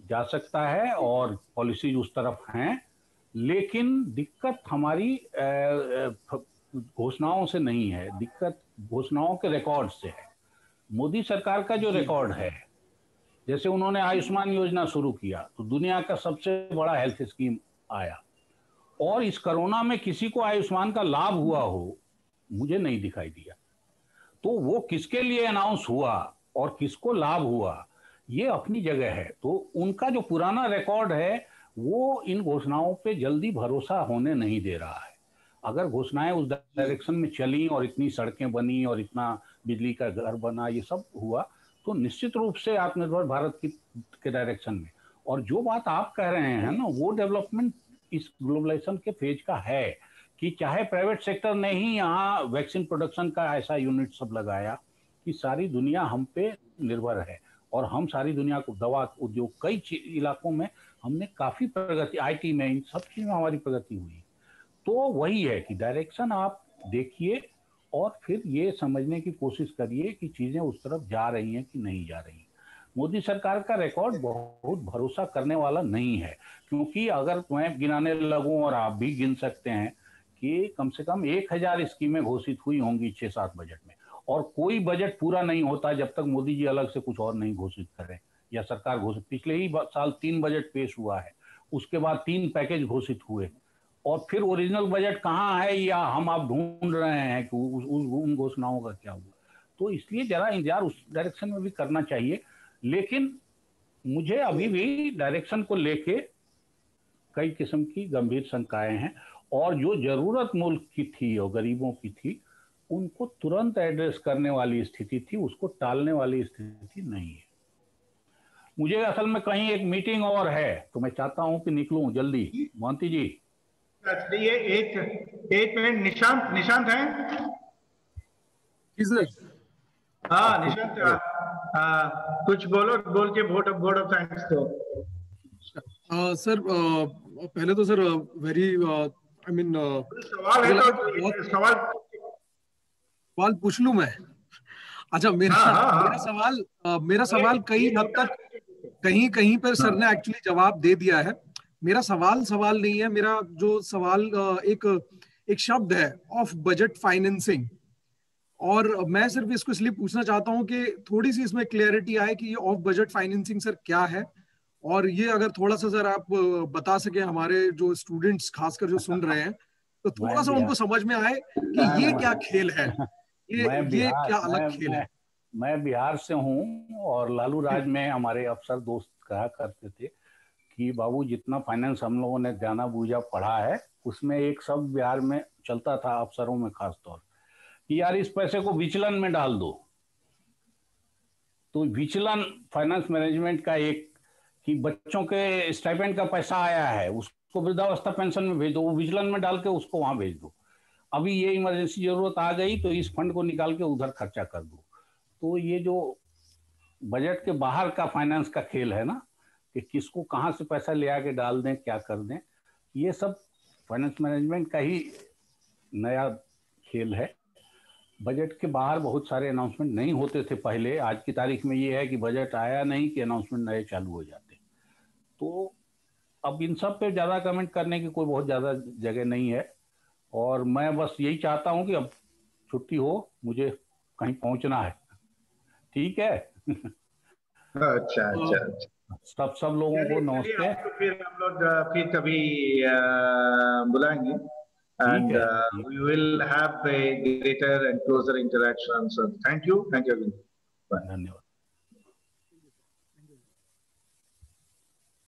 जा सकता है, और पॉलिसीज उस तरफ हैं, लेकिन दिक्कत हमारी घोषणाओं से नहीं है, दिक्कत घोषणाओं के रिकॉर्ड से है। मोदी सरकार का जो रिकॉर्ड है, जैसे उन्होंने आयुष्मान योजना शुरू किया तो दुनिया का सबसे बड़ा हेल्थ स्कीम आया, और इस कोरोना में किसी को आयुष्मान का लाभ हुआ हो मुझे नहीं दिखाई दिया। तो वो किसके लिए अनाउंस हुआ और किसको लाभ हुआ, ये अपनी जगह है। तो उनका जो पुराना रिकॉर्ड है वो इन घोषणाओं पे जल्दी भरोसा होने नहीं दे रहा है। अगर घोषणाएं उस डायरेक्शन में चली और इतनी सड़कें बनी और इतना बिजली का घर बना, ये सब हुआ, तो निश्चित रूप से आत्मनिर्भर भारत के डायरेक्शन में। और जो बात आप कह रहे हैं ना, वो डेवलपमेंट इस ग्लोबलाइजेशन के फेज का है, कि चाहे प्राइवेट सेक्टर ने ही यहाँ वैक्सीन प्रोडक्शन का ऐसा यूनिट सब लगाया कि सारी दुनिया हम पे निर्भर है, और हम सारी दुनिया को दवा उद्योग कई इलाकों में हमने काफी प्रगति, आईटी में, इन सब चीज में हमारी प्रगति हुई। तो वही है कि डायरेक्शन आप देखिए और फिर ये समझने की कोशिश करिए कि चीजें उस तरफ जा रही हैं कि नहीं जा रही। मोदी सरकार का रिकॉर्ड बहुत भरोसा करने वाला नहीं है, क्योंकि अगर मैं गिनाने लगूं और आप भी गिन सकते हैं कि कम से कम 1000 स्कीमें घोषित हुई होंगी 6-7 बजट में, और कोई बजट पूरा नहीं होता जब तक मोदी जी अलग से कुछ और नहीं घोषित करें या सरकार घोषित। पिछले ही साल 3 बजट पेश हुआ है, उसके बाद 3 पैकेज घोषित हुए, और फिर ओरिजिनल बजट कहाँ है या हम आप ढूंढ रहे हैं कि उन घोषणाओं का क्या हुआ। तो इसलिए जरा इंतजार उस डायरेक्शन में भी करना चाहिए। लेकिन मुझे अभी भी डायरेक्शन को लेके कई किस्म की गंभीर शंकाएं हैं, और जो जरूरत मुल्क की थी और गरीबों की थी उनको तुरंत एड्रेस करने वाली स्थिति थी, उसको टालने वाली स्थिति नहीं है। मुझे असल में कहीं एक मीटिंग और है, तो मैं चाहता हूं कि निकलूं जल्दी। मोहंती जी, ये एक मिनट, निशांत है? हाँ निशांत, कुछ बोल के वोट ऑफ थैंक्स दो। सर पहले तो सर वेरी आई मीन सवाल है तो सवाल पूछ लूं मैं? अच्छा, मेरा सवाल कई हद तक कहीं पर सर ने एक्चुअली जवाब दे दिया है। मेरा सवाल नहीं है, मेरा जो सवाल एक शब्द है, ऑफ बजट फाइनेंसिंग, और मैं सिर्फ इसको इसलिए पूछना चाहता हूं कि थोड़ी सी इसमें क्लियरिटी आए कि ये ऑफ बजट फाइनेंसिंग सर क्या है, और ये अगर थोड़ा सा सर आप बता सके हमारे जो स्टूडेंट्स खासकर जो सुन रहे हैं, तो थोड़ा सा उनको समझ में आए कि ये क्या खेल है, ये क्या अलग खेल है। मैं बिहार से हूँ, और लालू राज में हमारे अफसर दोस्त कहा करते थे कि बाबू जितना फाइनेंस हम लोगों ने जाना बूझा पढ़ा है, उसमें एक शब्द बिहार में चलता था अफसरों में खास तौर कि यार इस पैसे को विचलन में डाल दो। तो विचलन फाइनेंस मैनेजमेंट का एक, कि बच्चों के स्टाइपेंड का पैसा आया है उसको उसको वृद्धावस्था पेंशन में भेज दो, वो विजिलेंस में डाल के उसको वहां भेज दो। अभी ये इमरजेंसी जरूरत आ गई तो इस फंड को निकाल के उधर खर्चा कर दो। तो ये जो बजट के बाहर का फाइनेंस का खेल है ना, कि किसको कहाँ से पैसा ले आके डाल दें, क्या कर दें, ये सब फाइनेंस मैनेजमेंट का ही नया खेल है। बजट के बाहर बहुत सारे अनाउंसमेंट नहीं होते थे पहले। आज की तारीख में ये है कि बजट आया नहीं कि अनाउंसमेंट नए चालू हो जाते। तो अब इन सब पे ज़्यादा कमेंट करने की कोई बहुत ज़्यादा जगह नहीं है। और मैं बस यही चाहता हूँ कि अब छुट्टी हो, मुझे कहीं पहुँचना है। ठीक है? अच्छा अच्छा अच्छा। सब लोगों को नमस्ते। फिर हम लोग फिर कभी बुलाएंगे and we will have a greater and closer interaction. So thank you. धन्यवाद।